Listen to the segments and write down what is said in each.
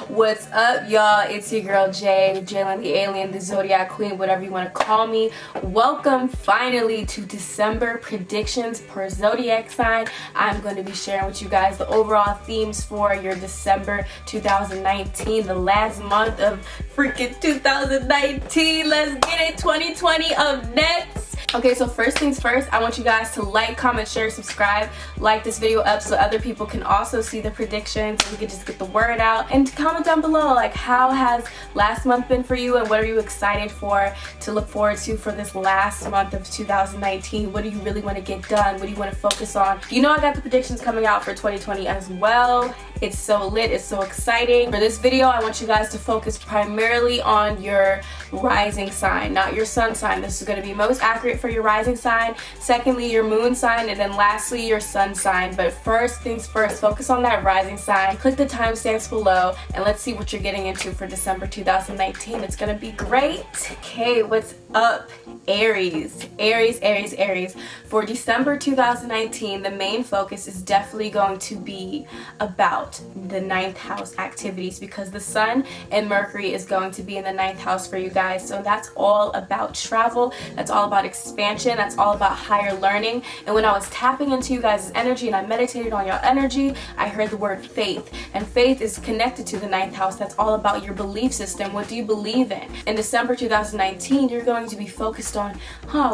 What's up, y'all? It's your girl Jay, Jalen the Alien, the Zodiac Queen, whatever you want to call me. Welcome finally to December predictions per Zodiac sign. I'm going to be sharing with you guys the overall themes for your December 2019, the last month of freaking 2019. Let's get it, 2020 up next. Okay, so first things first, I want you guys to like, comment, share, subscribe, like this video up so other people can also see the predictions and we can just get the word out. And comment down below, like, how has last month been for you and what are you excited for to look forward to for this last month of 2019? What do you really want to get done? What do you want to focus on? You know I got the predictions coming out for 2020 as well. It's so lit, it's so exciting. For this video, I want you guys to focus primarily on your rising sign, not your sun sign. This is going to be most accurate for your rising sign, secondly your moon sign, and then lastly your sun sign. But first things first, focus on that rising sign. Click the timestamps below and let's see what you're getting into for December 2019. It's going to be great. Okay, what's up, Aries? Aries. For December 2019, the main focus is definitely going to be about the 9th house activities because the sun and Mercury is going to be in the 9th house for you guys. So that's all about travel, that's all about expansion, that's all about higher learning. And when I was tapping into you guys' energy and I meditated on your energy, I heard the word faith, and faith is connected to the 9th house. That's all about your belief system. What do you believe in? In December 2019, you're going to be focused on,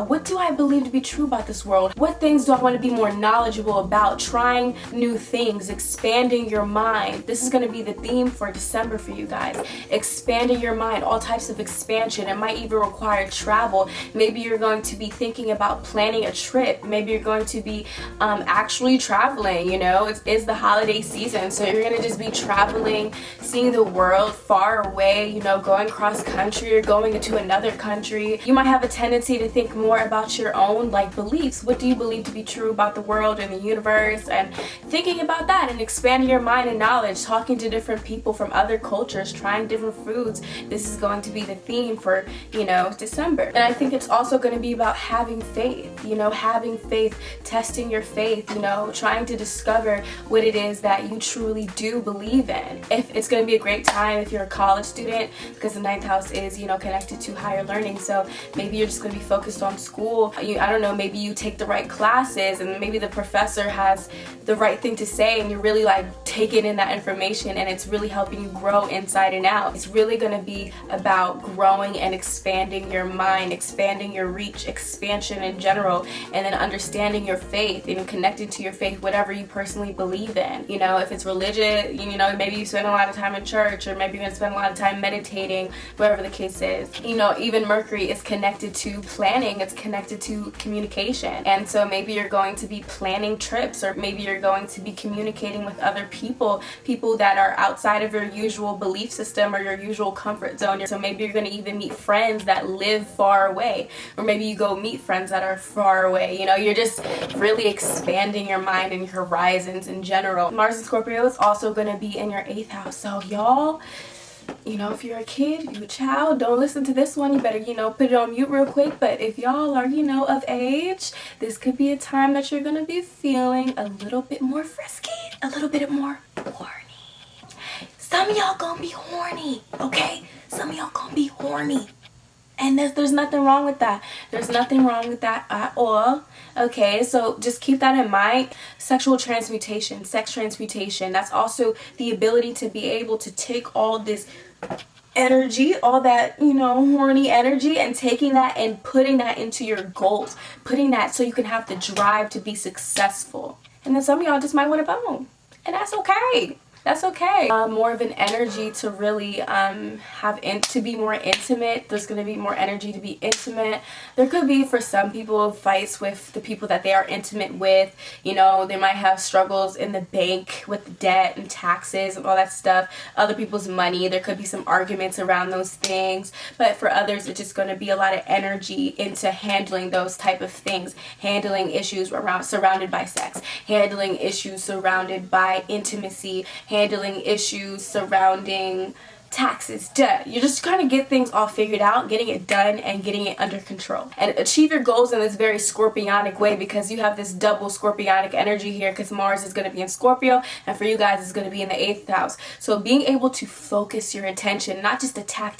what do I believe to be true about this world? What things do I want to be more knowledgeable about? Trying new things, expanding your mind. This is going to be the theme for December for you guys. Expanding your mind, all types of expansion. It might even require travel. Maybe you're going to be thinking about planning a trip. Maybe you're going to be actually traveling. You know, it's the holiday season, so you're going to just be traveling, seeing the world far away, you know, going cross country or going into another country. You might have a tendency to think more about your own beliefs. What do you believe to be true about the world and the universe, and thinking about that and expanding your mind and knowledge, talking to different people from other cultures, trying different foods. This is going to be the theme for, you know, December. And I think it's also going to be about having faith, you know, having faith, testing your faith, you know, trying to discover what it is that you truly do believe in. If it's going to be a great time if you're a college student, because the 9th house is, you know, connected to higher learning. So maybe you're just going to be focused on school. I don't know, maybe you take the right classes and maybe the professor has the right thing to say and you're really taking in that information and it's really helping you grow inside and out. It's really going to be about growing and expanding your mind, expanding your reach, expansion in general, and then understanding your faith and connecting to your faith, whatever you personally believe in. You know, if it's religious, you know, maybe you spend a lot of time in church, or maybe you're going to spend a lot of time meditating, whatever the case is. You know, even Mercury is connected to planning, it's connected to communication. And so maybe you're going to be planning trips, or maybe you're going to be communicating with other people that are outside of your usual belief system or your usual comfort zone. So maybe you're going to even meet friends that live far away, or maybe you go meet friends that are far away. You know, you're just really expanding your mind and your horizons in general. Mars and Scorpio is also going to be in your 8th house. So y'all, you know, if you're a kid, you're a child, don't listen to this one. You better, you know, put it on mute real quick. But if y'all are, you know, of age, this could be a time that you're going to be feeling a little bit more frisky, a little bit more horny. Some of y'all gonna be horny, okay? Some of y'all gonna be horny. And there's nothing wrong with that. There's nothing wrong with that at all. Okay, so just keep that in mind. Sexual transmutation, sex transmutation. That's also the ability to be able to take all this energy, all that, you know, horny energy, and taking that and putting that into your goals. Putting that so you can have the drive to be successful. And then some of y'all just might want a bone. And that's okay. That's okay. More of an energy to really to be more intimate. There's going to be more energy to be intimate. There could be, for some people, fights with the people that they are intimate with. You know, they might have struggles in the bank with debt and taxes and all that stuff. Other people's money. There could be some arguments around those things. But for others, it's just going to be a lot of energy into handling those type of things. Handling issues surrounded by sex. Handling issues surrounded by intimacy. Handling issues surrounding taxes, debt. You're just trying to get things all figured out, getting it done and getting it under control. And achieve your goals in this very scorpionic way, because you have this double scorpionic energy here, because Mars is going to be in Scorpio, and for you guys it's going to be in the 8th house. So being able to focus your attention, not just attack,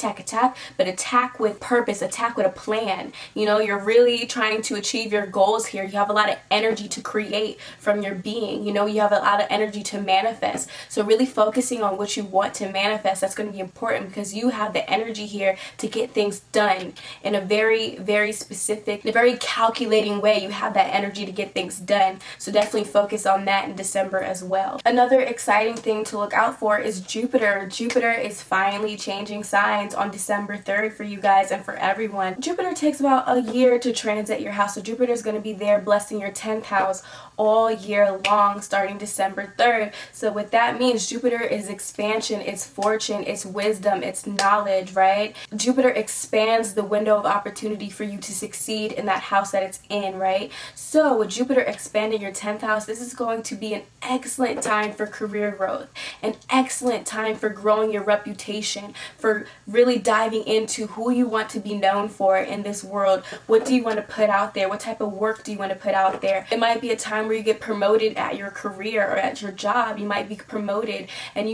but attack with purpose, attack with a plan. You know, you're really trying to achieve your goals here. You have a lot of energy to create from your being. You know, you have a lot of energy to manifest. So really focusing on what you want to manifest, that's going to be important, because you have the energy here to get things done in a very, very specific, in a very calculating way. You have that energy to get things done. So definitely focus on that in December as well. Another exciting thing to look out for is Jupiter. Jupiter is finally changing signs on December 3rd for you guys and for everyone. Jupiter takes about a year to transit your house. So Jupiter is going to be there blessing your 10th house all year long, starting December 3rd. So what that means, Jupiter is expansion, it's fortune, it's wisdom, it's knowledge, right? Jupiter expands the window of opportunity for you to succeed in that house that it's in, right? So with Jupiter expanding your 10th house, this is going to be an excellent time for career growth, an excellent time for growing your reputation, for really diving into who you want to be known for in this world. What do you want to put out there? What type of work do you want to put out there? It might be a time where you get promoted at your career or at your job. You might be promoted and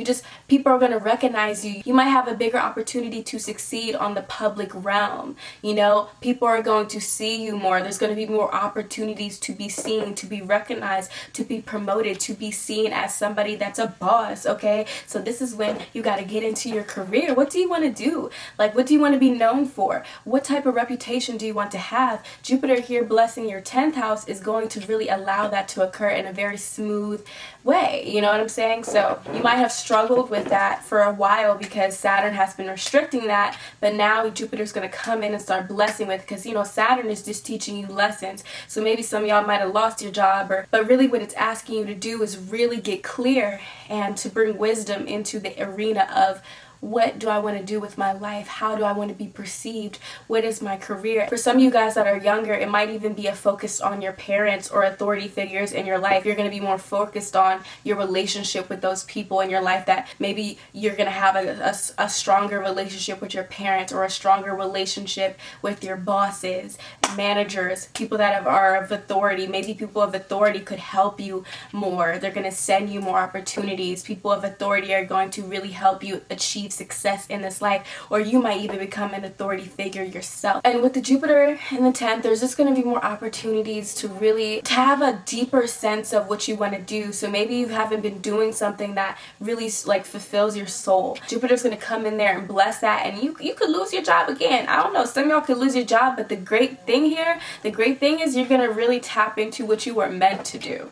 people are going to recognize you. You might have a bigger opportunity to succeed on the public realm. You know, people are going to see you more. There's going to be more opportunities to be seen, to be recognized, to be promoted, to be seen as somebody that's a boss, okay? So this is when you got to get into your career. What do you want to do? Like, what do you want to be known for? What type of reputation do you want to have? Jupiter here blessing your 10th house is going to really allow that to occur in a very smooth way. You know what I'm saying? So you might have struggled with that for a while because Saturn has been restricting that, but now Jupiter's going to come in and start blessing with, because, you know, Saturn is just teaching you lessons. So maybe some of y'all might have lost your job, but really what it's asking you to do is really get clear and to bring wisdom into the arena of, what do I want to do with my life? How do I want to be perceived? What is my career? For some of you guys that are younger, it might even be a focus on your parents or authority figures in your life. You're going to be more focused on your relationship with those people in your life, that maybe you're going to have a stronger relationship with your parents, or a stronger relationship with your bosses, managers, people that are of authority. Maybe people of authority could help you more. They're going to send you more opportunities. People of authority are going to really help you achieve success in this life, or you might even become an authority figure yourself. And with the Jupiter in the 10th, there's just going to be more opportunities to really have a deeper sense of what you want to do. So maybe you haven't been doing something that really like fulfills your soul. Jupiter's going to come in there and bless that, and you could lose your job again. I don't know, some of y'all could lose your job, but the great thing is you're going to really tap into what you were meant to do.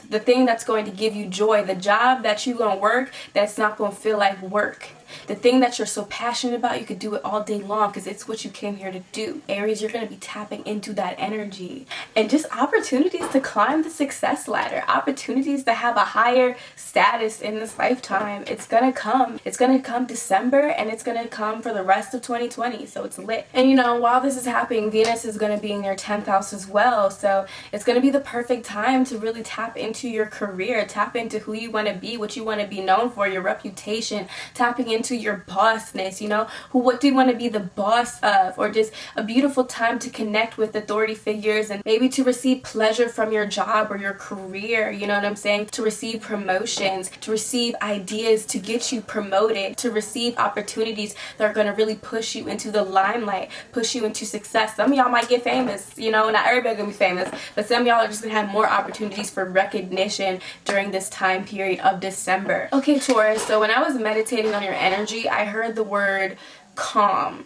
The thing that's going to give you joy, the job that you're going to work that's not going to feel like work. The thing that you're so passionate about, you could do it all day long because it's what you came here to do. Aries, you're going to be tapping into that energy. And just opportunities to climb the success ladder. Opportunities to have a higher status in this lifetime. It's going to come. It's going to come December, and it's going to come for the rest of 2020. So it's lit. And you know, while this is happening, Venus is going to be in your 10th house as well. So it's going to be the perfect time to really tap into your career. Tap into who you want to be, what you want to be known for, your reputation. Tapping into your bossness, you know, what do you want to be the boss of, or just a beautiful time to connect with authority figures and maybe to receive pleasure from your job or your career, you know what I'm saying, to receive promotions, to receive ideas to get you promoted, to receive opportunities that are going to really push you into the limelight, push you into success. Some of y'all might get famous, you know, not everybody gonna be famous, but some of y'all are just gonna have more opportunities for recognition during this time period of December. Okay, Taurus, so when I was meditating on your energy, I heard the word calm.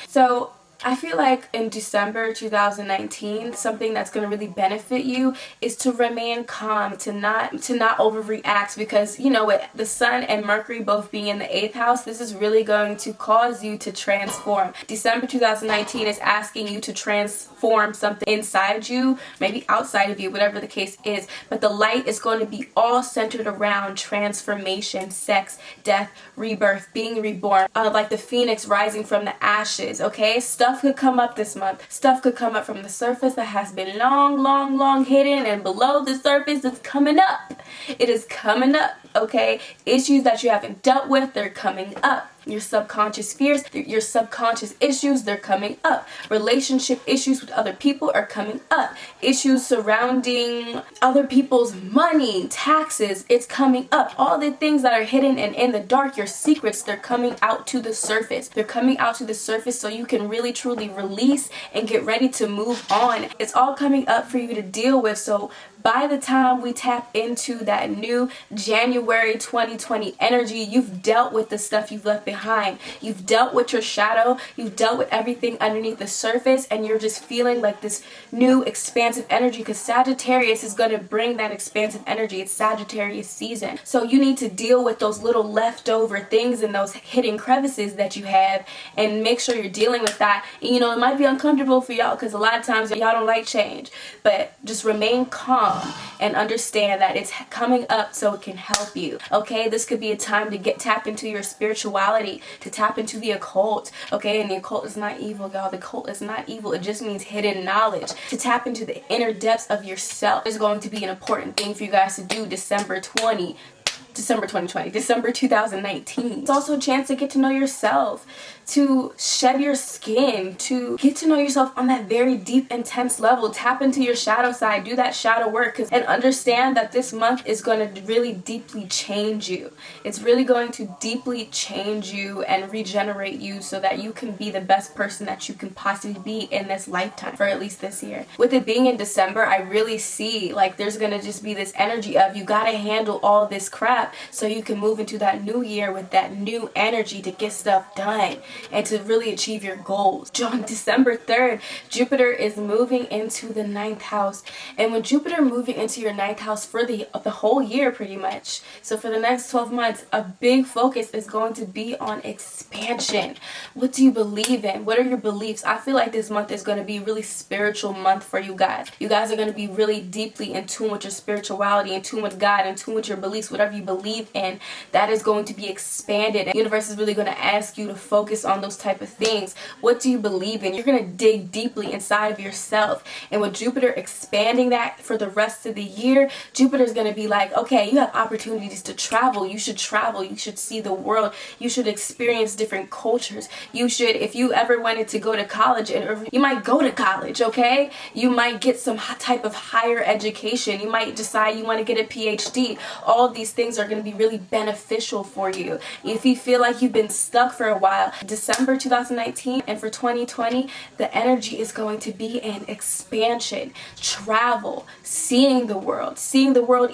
So I feel like in December 2019, something that's going to really benefit you is to remain calm, to not overreact, because, you know, with the Sun and Mercury both being in the 8th house, this is really going to cause you to transform. December 2019 is asking you to transform something inside you, maybe outside of you, whatever the case is, but the light is going to be all centered around transformation, sex, death, rebirth, being reborn, like the phoenix rising from the ashes, okay? Stuff could come up this month. Stuff could come up from the surface that has been long hidden, and below the surface it's coming up. It is coming up, okay? Issues that you haven't dealt with, they're coming up. Your subconscious fears, your subconscious issues, they're coming up. Relationship issues with other people are coming up. Issues surrounding other people's money, taxes, it's coming up. All the things that are hidden and in the dark, your secrets, they're coming out to the surface. They're coming out to the surface so you can really truly release and get ready to move on. It's all coming up for you to deal with. So by the time we tap into that new January 2020 energy, you've dealt with the stuff you've left behind. You've dealt with your shadow. You've dealt with everything underneath the surface, and you're just feeling like this new expansive energy, because Sagittarius is going to bring that expansive energy. It's Sagittarius season. So you need to deal with those little leftover things and those hidden crevices that you have, and make sure you're dealing with that. And, you know, it might be uncomfortable for y'all because a lot of times y'all don't like change, but just remain calm and understand that it's coming up so it can help you. Okay, this could be a time to tap into your spirituality, to tap into the occult. Okay, and the occult is not evil, y'all. The occult is not evil. It just means hidden knowledge. To tap into the inner depths of yourself is going to be an important thing for you guys to do December 2020, December 2019. It's also a chance to get to know yourself, to shed your skin, to get to know yourself on that very deep, intense level. Tap into your shadow side, do that shadow work, and understand that this month is going to really deeply change you. It's really going to deeply change you and regenerate you so that you can be the best person that you can possibly be in this lifetime, for at least this year. With it being in December, I really see like there's going to just be this energy of you got to handle all this crap so you can move into that new year with that new energy to get stuff done and to really achieve your goals. On December 3rd, Jupiter is moving into the 9th house. And when Jupiter moving into your 9th house for the whole year pretty much, so for the next 12 months, a big focus is going to be on expansion. What do you believe in? What are your beliefs? I feel like this month is going to be a really spiritual month for you guys. You guys are going to be really deeply in tune with your spirituality, in tune with God, in tune with your beliefs, whatever you believe in, that is going to be expanded. And the universe is really going to ask you to focus on those type of things. What do you believe in? You're going to dig deeply inside of yourself. And with Jupiter expanding that for the rest of the year, Jupiter is going to be like, okay, you have opportunities to travel. You should travel. You should see the world. You should experience different cultures. You should, if you ever wanted to go to college, and you might go to college, okay? You might get some type of higher education. You might decide you want to get a PhD. All of these things are going to be really beneficial for you. If you feel like you've been stuck for a while, December 2019 and for 2020, the energy is going to be in expansion, travel, seeing the world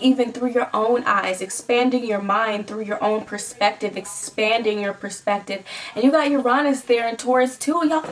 even through your own eyes, expanding your mind through your own perspective, expanding your perspective. And you got Uranus there in Taurus too, y'all.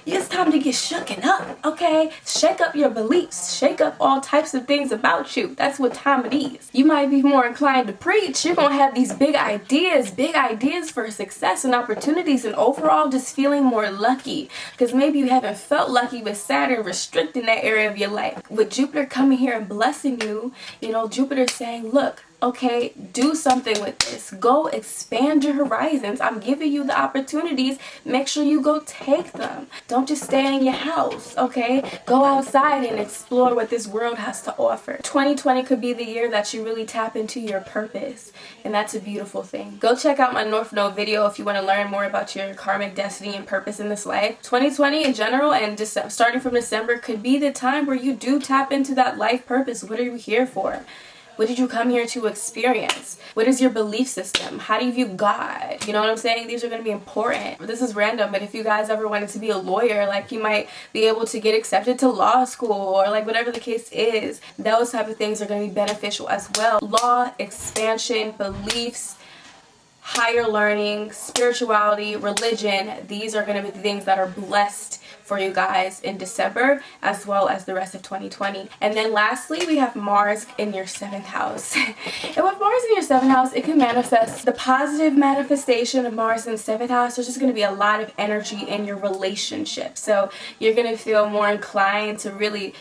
It's time to get shooken up, okay? Shake up your beliefs, shake up all types of things about you. That's what time it is. You might be more inclined to preach. You're gonna have these big ideas for success and opportunities, and overall just feeling more lucky, because maybe you haven't felt lucky with Saturn restricting that area of your life. With Jupiter coming here and blessing you, you know, Jupiter's saying, look, okay, do something with this. Go expand your horizons. I'm giving you the opportunities. Make sure you go take them. Don't just stay in your house, okay? Go outside and explore what this world has to offer. 2020 could be the year that you really tap into your purpose, and that's a beautiful thing. Go check out my North Node video if you want to learn more about your karmic destiny and purpose in this life. 2020 in general, and just starting from December, could be the time where you do tap into that life purpose. What are you here for? What did you come here to experience? What is your belief system? How do you view God? You know what I'm saying? These are going to be important. This is random, but if you guys ever wanted to be a lawyer, like you might be able to get accepted to law school, or like whatever the case is, those type of things are going to be beneficial as well. Law, expansion, beliefs, higher learning, spirituality, religion, these are going to be the things that are blessed for you guys in December, as well as the rest of 2020. And then lastly, we have Mars in your 7th house. And with Mars in your 7th house, it can manifest the positive manifestation of Mars in the 7th house. There's just going to be a lot of energy in your relationship. So you're going to feel more inclined to really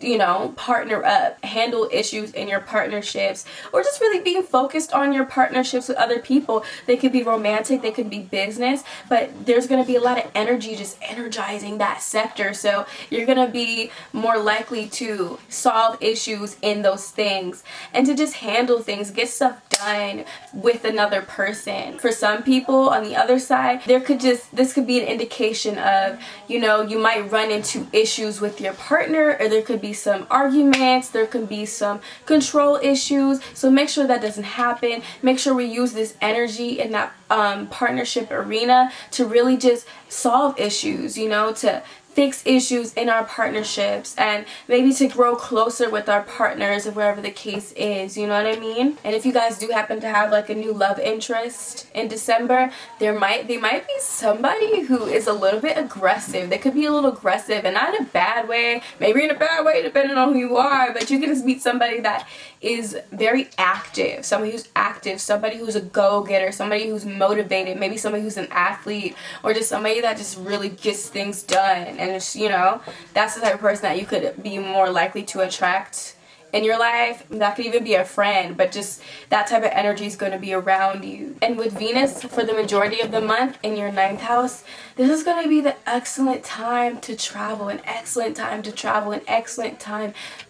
you know, partner up, handle issues in your partnerships, or just really being focused on your partnerships with other people. They could be romantic, they could be business, but there's going to be a lot of energy just energizing that sector. So you're going to be more likely to solve issues in those things and to just handle things, get stuff done with another person. For some people on the other side, this could be an indication of, you know, you might run into issues with your partner, or there could be some arguments, there could be some control issues. So make sure that doesn't happen. Make sure we use this energy in that partnership arena to really just solve issues, you know, to fix issues in our partnerships, and maybe to grow closer with our partners, or wherever the case is, you know what I mean? And if you guys do happen to have like a new love interest in December, they might be somebody who is a little bit aggressive. They could be a little aggressive, and not in a bad way, maybe in a bad way depending on who you are, but you can just meet somebody that is very active, somebody who's a go-getter, somebody who's motivated, maybe somebody who's an athlete, or just somebody that just really gets things done. And it's, you know, that's the type of person that you could be more likely to attract in your life. That could even be a friend, but just that type of energy is going to be around you. And with Venus for the majority of the month in your 9th house, this is going to be the excellent time to travel, an excellent time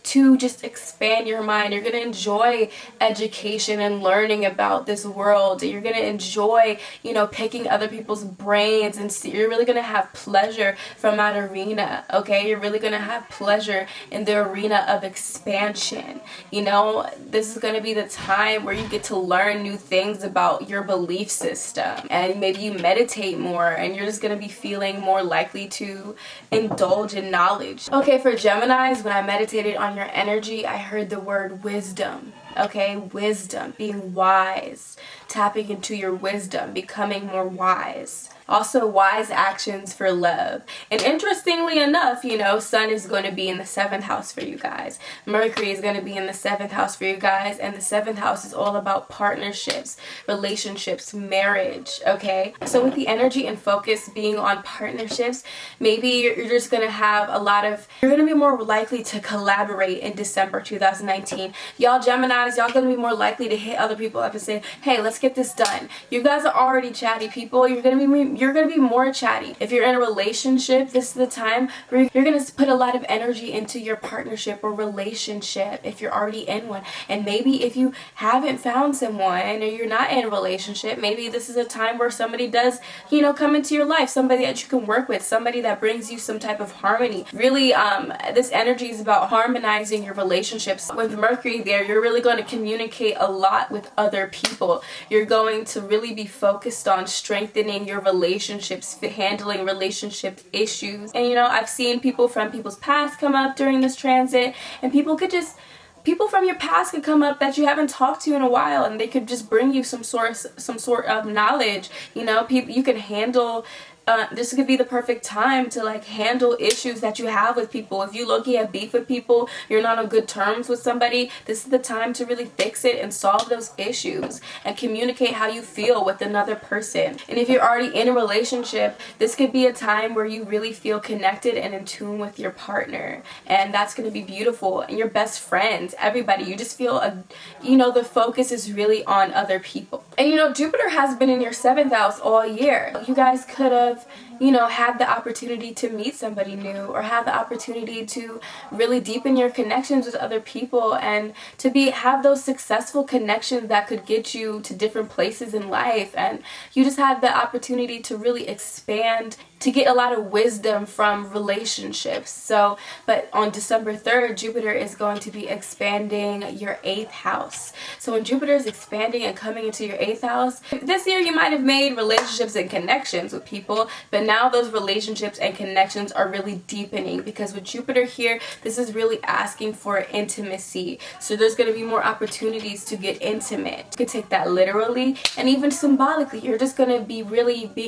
to just expand your mind. You're going to enjoy education and learning about this world. You're going to enjoy, you know, picking other people's brains, and you're really going to have pleasure from that arena, okay? You're really going to have pleasure in the arena of expansion. You know, this is going to be the time where you get to learn new things about your belief system, and maybe you meditate more, and you're just going to be feeling more likely to indulge in knowledge. Okay, for Geminis, when I meditated on your energy, I heard the word wisdom. Okay, wisdom, being wise, tapping into your wisdom, becoming more wise. Also, wise actions for love. And interestingly enough, you know, Sun is going to be in the 7th house for you guys. Mercury is going to be in the 7th house for you guys. And the 7th house is all about partnerships, relationships, marriage, okay? So with the energy and focus being on partnerships, maybe you're just going to have you're going to be more likely to collaborate in December 2019. Y'all Geminis, y'all going to be more likely to hit other people up and say, hey, let's get this done. You guys are already chatty people. You're going to be more chatty. If you're in a relationship, this is the time where you're going to put a lot of energy into your partnership or relationship if you're already in one. And maybe if you haven't found someone, or you're not in a relationship, maybe this is a time where somebody does, you know, come into your life, somebody that you can work with, somebody that brings you some type of harmony. Really, this energy is about harmonizing your relationships. With Mercury there, you're really going to communicate a lot with other people. You're going to really be focused on strengthening your relationships, handling relationship issues. And you know, I've seen people from people's past come up during this transit, and people from your past could come up that you haven't talked to in a while, and they could just bring you some sort of knowledge. You know, you can handle this could be the perfect time to like handle issues that you have with people. If you low-key have beef with people, you're not on good terms with somebody, this is the time to really fix it and solve those issues and communicate how you feel with another person. And if you're already in a relationship, this could be a time where you really feel connected and in tune with your partner, and that's going to be beautiful. And your best friends, everybody, you just feel you know, the focus is really on other people. And you know, Jupiter has been in your 7th house all year. You guys could have, you know, had the opportunity to meet somebody new, or have the opportunity to really deepen your connections with other people, and to have those successful connections that could get you to different places in life. And you just had the opportunity to really expand, to get a lot of wisdom from relationships. So, but on December 3rd, Jupiter is going to be expanding your 8th house. So when Jupiter is expanding and coming into your 8th house, this year you might have made relationships and connections with people, but now those relationships and connections are really deepening, because with Jupiter here, this is really asking for intimacy. So there's going to be more opportunities to get intimate. You could take that literally and even symbolically. You're just going to be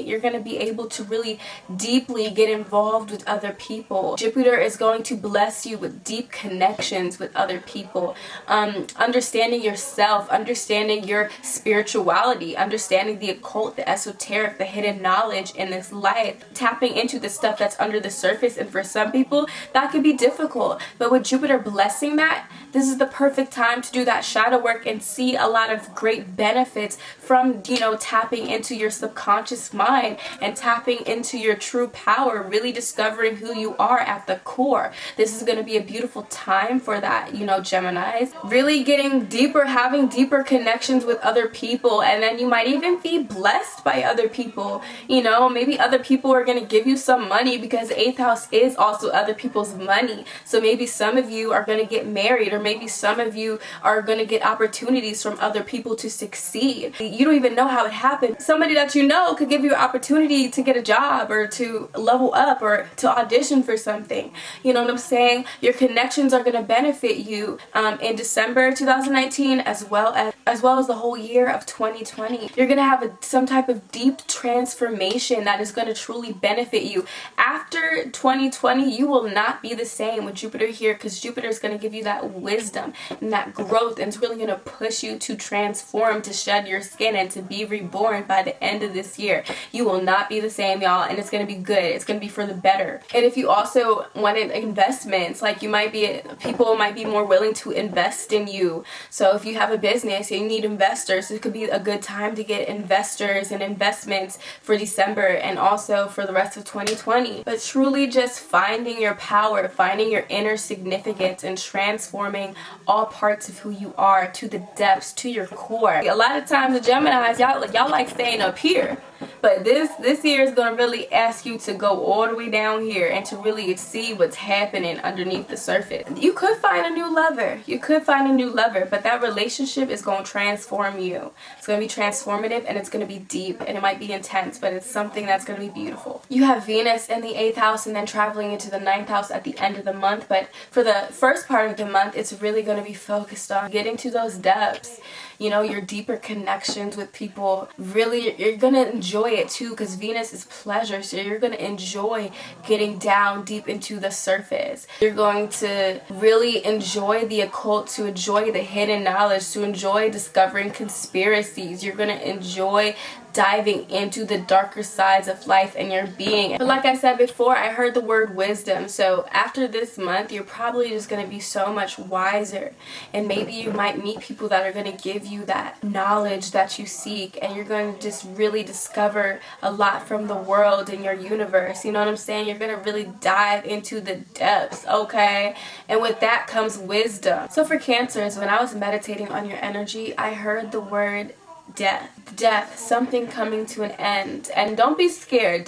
you're going to be able to really deeply get involved with other people. Jupiter is going to bless you with deep connections with other people. Understanding yourself, understanding your spirituality, understanding the occult, the esoteric, the hidden knowledge in this life. life, tapping into the stuff that's under the surface, and for some people that could be difficult. But with Jupiter blessing that, this is the perfect time to do that shadow work and see a lot of great benefits from, you know, tapping into your subconscious mind and tapping into your true power, really discovering who you are at the core. This is going to be a beautiful time for that, you know, Geminis. Really getting deeper, having deeper connections with other people, and then you might even be blessed by other people. You know, maybe other people are going to give you some money, because the 8th house is also other people's money. So maybe some of you are going to get married, or maybe some of you are going to get opportunities from other people to succeed. You don't even know how it happened. Somebody that you know could give you an opportunity to get a job, or to level up, or to audition for something. You know what I'm saying? Your connections are going to benefit you in December 2019, as well as the whole year of 2020. You're going to have some type of deep transformation that is going to truly benefit you. After 2020, you will not be the same with Jupiter here, because Jupiter is going to give you that wisdom and that growth, and it's really going to push you to transform, to shed your skin, and to be reborn by the end of this year. You will not be the same, y'all, and it's going to be good. It's going to be for the better. And if you also wanted investments, like people might be more willing to invest in you. So if you have a business and you need investors, it could be a good time to get investors and investments for December, and also for the rest of 2020. But truly just finding your power, finding your inner significance, and transforming all parts of who you are to the depths, to your core. A lot of times the Geminis, y'all like staying up here. But this year is going to really ask you to go all the way down here and to really see what's happening underneath the surface. You could find a new lover. You could find a new lover, but that relationship is going to transform you. It's going to be transformative, and it's going to be deep, and it might be intense, but it's something that's going to be beautiful. You have Venus in the 8th house, and then traveling into the 9th house at the end of the month. But for the first part of the month, it's really going to be focused on getting to those depths. You know, your deeper connections with people. Really, you're going to enjoy it too, because Venus is pleasure. So you're going to enjoy getting down deep into the surface. You're going to really enjoy the occult, to enjoy the hidden knowledge, to enjoy discovering conspiracies. You're going to enjoy diving into the darker sides of life and your being. But like I said before, I heard the word wisdom. So after this month, you're probably just going to be so much wiser. And maybe you might meet people that are going to give you that knowledge that you seek. And you're going to just really discover a lot from the world and your universe. You know what I'm saying? You're going to really dive into the depths, okay? And with that comes wisdom. So for Cancers, when I was meditating on your energy, I heard the word death, something coming to an end. And don't be scared.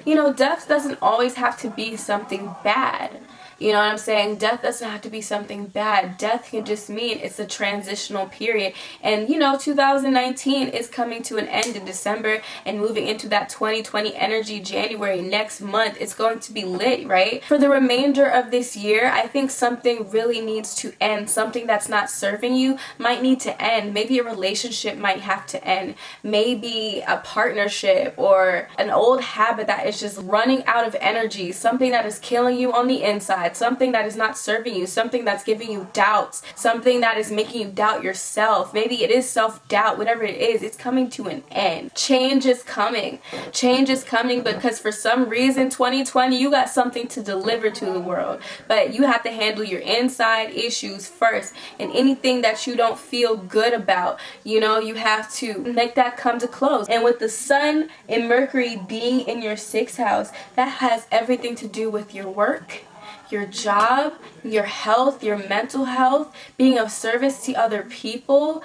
You know, death doesn't always have to be something bad. You know what I'm saying? Death doesn't have to be something bad. Death can just mean it's a transitional period. And you know, 2019 is coming to an end in December and moving into that 2020 energy. January next month, it's going to be lit, right? For the remainder of this year, I think something really needs to end. Something that's not serving you might need to end. Maybe a relationship might have to end. Maybe a partnership, or an old habit that is just running out of energy. Something that is killing you on the inside. Something that is not serving you, something that's giving you doubts, something that is making you doubt yourself. Maybe it is self-doubt. Whatever it is, it's coming to an end. Change is coming, because for some reason 2020 you got something to deliver to the world, but you have to handle your inside issues first. And anything that you don't feel good about, you know, you have to make that come to close. And with the Sun and Mercury being in your 6th house, that has everything to do with your work, your job, your health, your mental health, being of service to other people,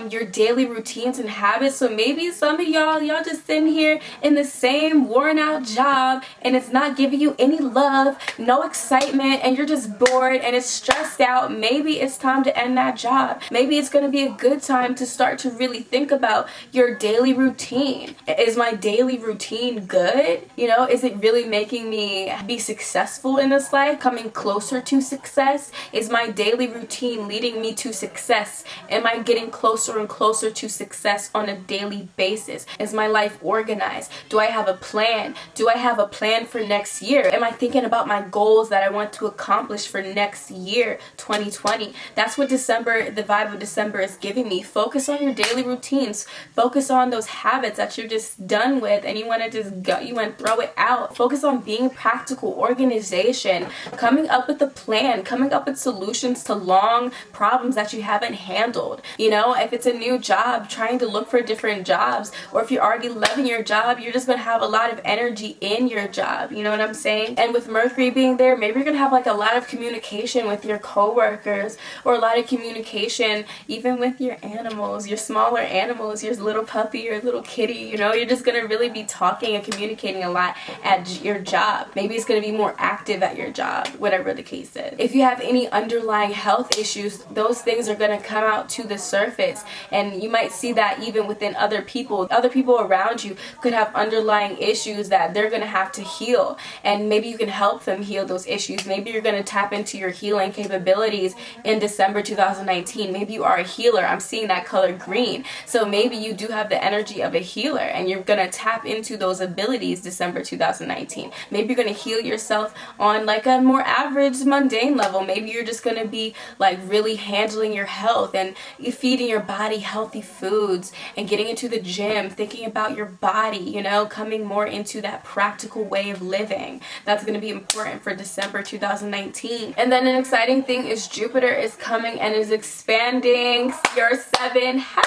your daily routines and habits. So maybe some of y'all just sitting here in the same worn out job, and it's not giving you any love, no excitement, and you're just bored and it's stressed out. Maybe it's time to end that job. Maybe it's going to be a good time to start to really think about your daily routine. Is my daily routine good? You know, is it really making me be successful in this life? life coming closer to success? Is my daily routine leading me to success? Am I getting closer and closer to success on a daily basis? Is my life organized? Do I have a plan? Do I have a plan for next year? Am I thinking about my goals that I want to accomplish for next year, 2020? That's what December, the vibe of December is giving me. Focus on your daily routines. Focus on those habits that you're just done with and you want to just go, you want to throw it out. Focus on being practical, organization, coming up with a plan, coming up with solutions to long problems that you haven't handled. You know, if it's a new job, trying to look for different jobs, or if you're already loving your job, you're just going to have a lot of energy in your job. You know what I'm saying? And with Mercury being there, maybe you're going to have like a lot of communication with your coworkers, or a lot of communication even with your animals, your smaller animals, your little puppy, your little kitty. You know, you're just going to really be talking and communicating a lot at your job. Maybe it's going to be more active at your job, whatever the case is. If you have any underlying health issues, those things are going to come out to the surface, and you might see that even within other people. Other people around you could have underlying issues that they're going to have to heal, and maybe you can help them heal those issues. Maybe you're going to tap into your healing capabilities in December 2019. Maybe you are a healer. I'm seeing that color green. So maybe you do have the energy of a healer, and you're going to tap into those abilities December 2019. Maybe you're going to heal yourself on like a more average mundane level. Maybe you're just going to be like really handling your health and feeding your body healthy foods and getting into the gym, thinking about your body, you know, coming more into that practical way of living. That's going to be important for December 2019. And then an exciting thing is Jupiter is coming and is expanding your 7th house.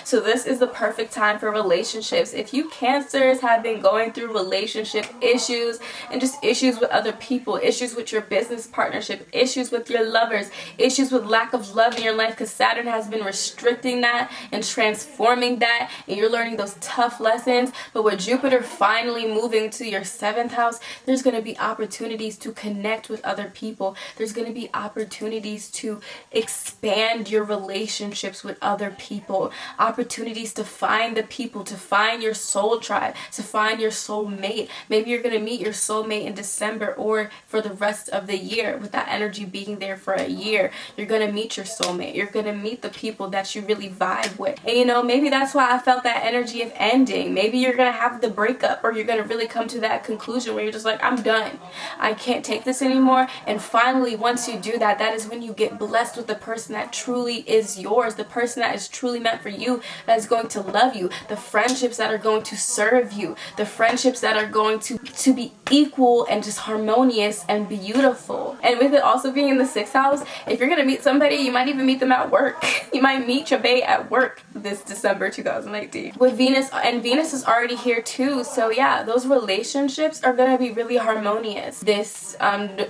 So this is the perfect time for relationships. If you Cancers have been going through relationship issues and just issues with other people, issues with your business partnership, issues with your lovers, issues with lack of love in your life, because Saturn has been restricting that and transforming that, and you're learning those tough lessons. But with Jupiter finally moving to your 7th house, there's going to be opportunities to connect with other people. There's going to be opportunities to expand your relationships with other people, opportunities to find the people, to find your soul tribe, to find your soul mate. Maybe you're going to meet your soulmate in December or for the rest of the year. With that energy being there for a year, you're going to meet your soulmate. You're going to meet the people that you really vibe with. And you know, maybe that's why I felt that energy of ending. Maybe you're going to have the breakup, or you're going to really come to that conclusion where you're just like, I'm done. I can't take this anymore. And finally, once you do that, that is when you get blessed with the person that truly is yours, the person that is truly meant for you, that is going to love you, the friendships that are going to serve you, the friendships that are going to be equal and just harmonious and beautiful. And with it also being in the 6th house, if you're going to meet somebody, you might even meet them at work. You might meet your bae at work this December 2019. With Venus, and Venus is already here too. So yeah, those relationships are going to be really harmonious this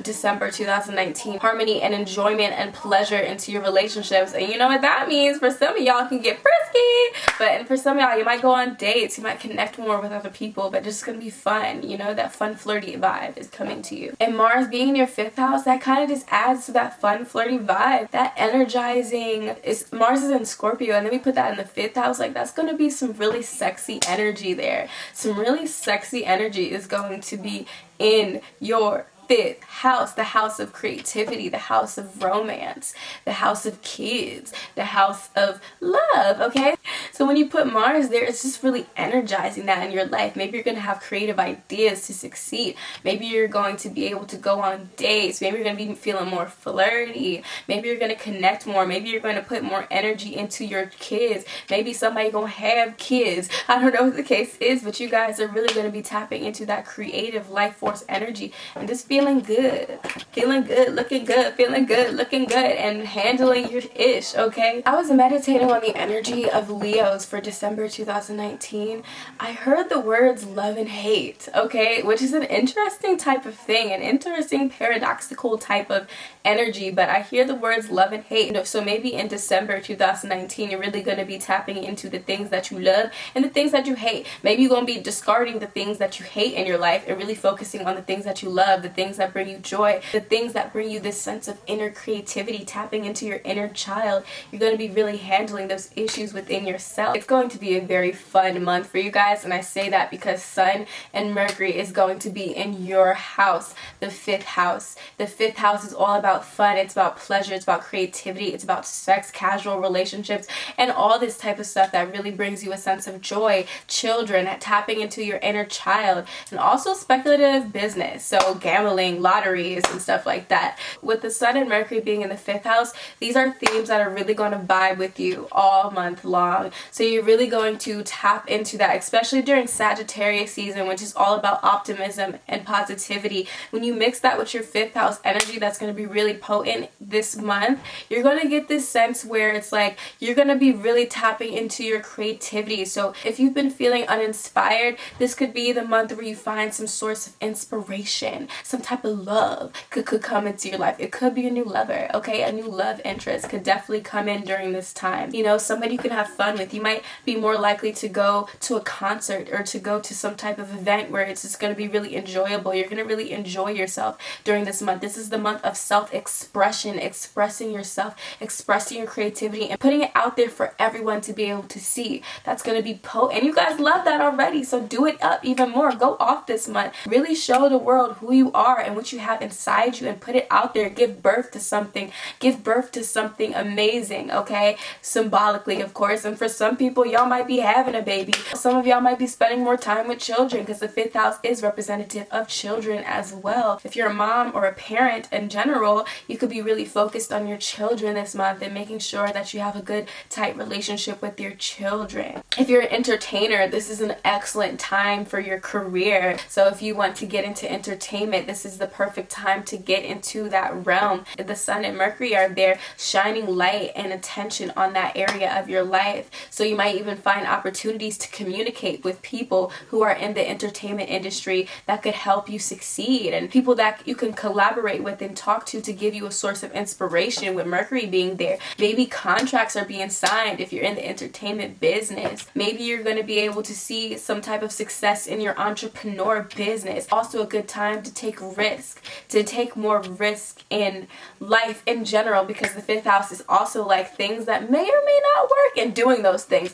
December 2019. Harmony and enjoyment and pleasure into your relationships. And you know what that means? For some of y'all can get frisky, but for some of y'all, you might go on dates, you might connect more with other people, but it's going to be fun. You know, that fun flirty vibe is coming to you. And Mars being in your 5th house, that kind of just adds to that fun flirty vibe, that energizing. Mars is in Scorpio, and then we put that in the 5th house. Like, that's going to be some really sexy energy there. Some really sexy energy is going to be in your 5th house, the house of creativity, the house of romance, the house of kids, the house of love, okay? So when you put Mars there, it's just really energizing that in your life. Maybe you're going to have creative ideas to succeed. Maybe you're going to be able to go on dates. Maybe you're going to be feeling more flirty. Maybe you're going to connect more. Maybe you're going to put more energy into your kids. Maybe somebody going to have kids. I don't know what the case is, but you guys are really going to be tapping into that creative life force energy and just feeling good, looking good, feeling good, looking good, and handling your ish, okay? I was meditating on the energy of Leos for December 2019. I heard the words love and hate, okay? Which is an interesting type of thing, an interesting paradoxical type of energy, but I hear the words love and hate. So maybe in December 2019, you're really going to be tapping into the things that you love and the things that you hate. Maybe you're going to be discarding the things that you hate in your life and really focusing on the things that you love, the things things that bring you joy, the things that bring you this sense of inner creativity, tapping into your inner child. You're going to be really handling those issues within yourself. It's going to be a very fun month for you guys, and I say that because Sun and Mercury is going to be in your house, the 5th house. The 5th house is all about fun. It's about pleasure. It's about creativity. It's about sex, casual relationships, and all this type of stuff that really brings you a sense of joy, children, tapping into your inner child, and also speculative business, so gambling, lotteries, and stuff like that. With the Sun and Mercury being in the 5th house, these are themes that are really going to vibe with you all month long. So you're really going to tap into that, especially during Sagittarius season, which is all about optimism and positivity. When you mix that with your 5th house energy, that's going to be really potent this month. You're going to get this sense where it's like you're going to be really tapping into your creativity. So if you've been feeling uninspired, this could be the month where you find some source of inspiration, some type of love could come into your life. It could be a new lover, okay? A new love interest could definitely come in during this time. You know, somebody you can have fun with. You might be more likely to go to a concert or to go to some type of event where it's just going to be really enjoyable. You're going to really enjoy yourself during this month. This is the month of self-expression, expressing yourself, expressing your creativity, and putting it out there for everyone to be able to see. That's going to be potent. And you guys love that already, so do it up even more. Go off this month. Really show the world who you are and what you have inside you and put it out there. Give birth to something. Give birth to something amazing, okay? Symbolically, of course. And for some people, y'all might be having a baby. Some of y'all might be spending more time with children because the 5th house is representative of children as well. If you're a mom or a parent in general, you could be really focused on your children this month and making sure that you have a good, tight relationship with your children. If you're an entertainer, this is an excellent time for your career. So if you want to get into entertainment, this is the perfect time to get into that realm. The Sun and Mercury are there shining light and attention on that area of your life. So you might even find opportunities to communicate with people who are in the entertainment industry that could help you succeed, and people that you can collaborate with and talk to give you a source of inspiration with Mercury being there. Maybe contracts are being signed if you're in the entertainment business. Maybe you're going to be able to see some type of success in your entrepreneur business. Also a good time to take risk, to take more risk in life in general, because the 5th house is also like things that may or may not work, and doing those things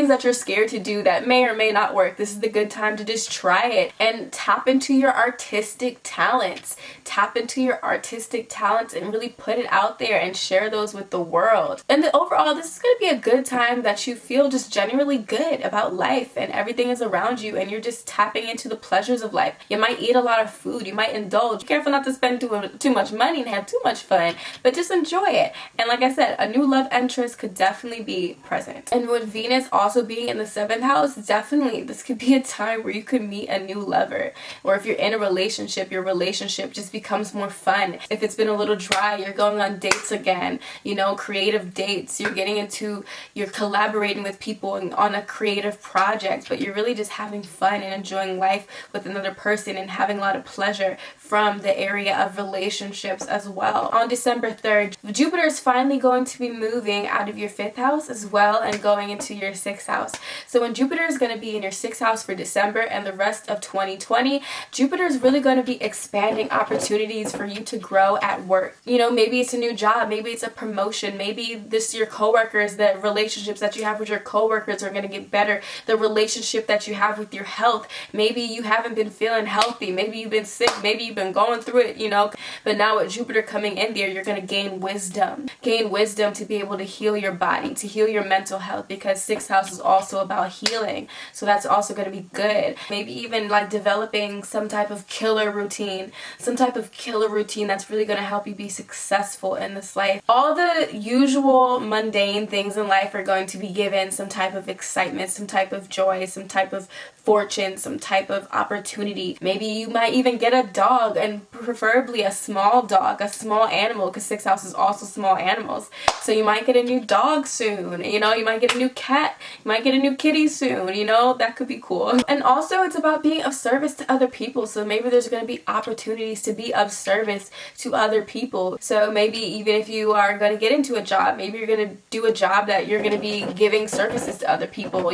that you're scared to do that may or may not work. This is the good time to just try it and tap into your artistic talents. Tap into your artistic talents and really put it out there and share those with the world. And overall, this is going to be a good time that you feel just genuinely good about life and everything is around you, and you're just tapping into the pleasures of life. You might eat a lot of food. You might indulge. Be careful not to spend too much money and have too much fun, but just enjoy it. And like I said, a new love interest could definitely be present. And with Venus also being in the 7th house, definitely this could be a time where you could meet a new lover. Or if you're in a relationship, your relationship just becomes more fun. If it's been a little dry, you're going on dates again, you know, creative dates. You're collaborating with people on a creative project, but you're really just having fun and enjoying life with another person and having a lot of pleasure from the area of relationships as well. On December 3rd, Jupiter is finally going to be moving out of your 5th house as well and going into your 6th house. So when Jupiter is going to be in your 6th house for December and the rest of 2020, Jupiter is really going to be expanding opportunities for you to grow at work. You know, maybe it's a new job, maybe it's a promotion, maybe your coworkers, the relationships that you have with your coworkers are going to get better. The relationship that you have with your health, maybe you haven't been feeling healthy, maybe you've been sick, maybe you've been going through it, you know, but now with Jupiter coming in there, you're going to gain wisdom to be able to heal your body, to heal your mental health, because 6th house is also about healing. So that's also going to be good. Maybe even like developing some type of killer routine that's really going to help you be successful in this life. All the usual mundane things in life are going to be given some type of excitement, some type of joy, some type of fortune, some type of opportunity. Maybe you might even get a dog, and preferably a small dog, a small animal, because 6th house is also small animals. So you might get a new dog soon, you know, you might get a new cat, you might get a new kitty soon, you know, that could be cool. And also it's about being of service to other people. So maybe there's going to be opportunities to be of service to other people. So maybe even if you are going to get into a job, maybe you're going to do a job that you're going to be giving services to other people.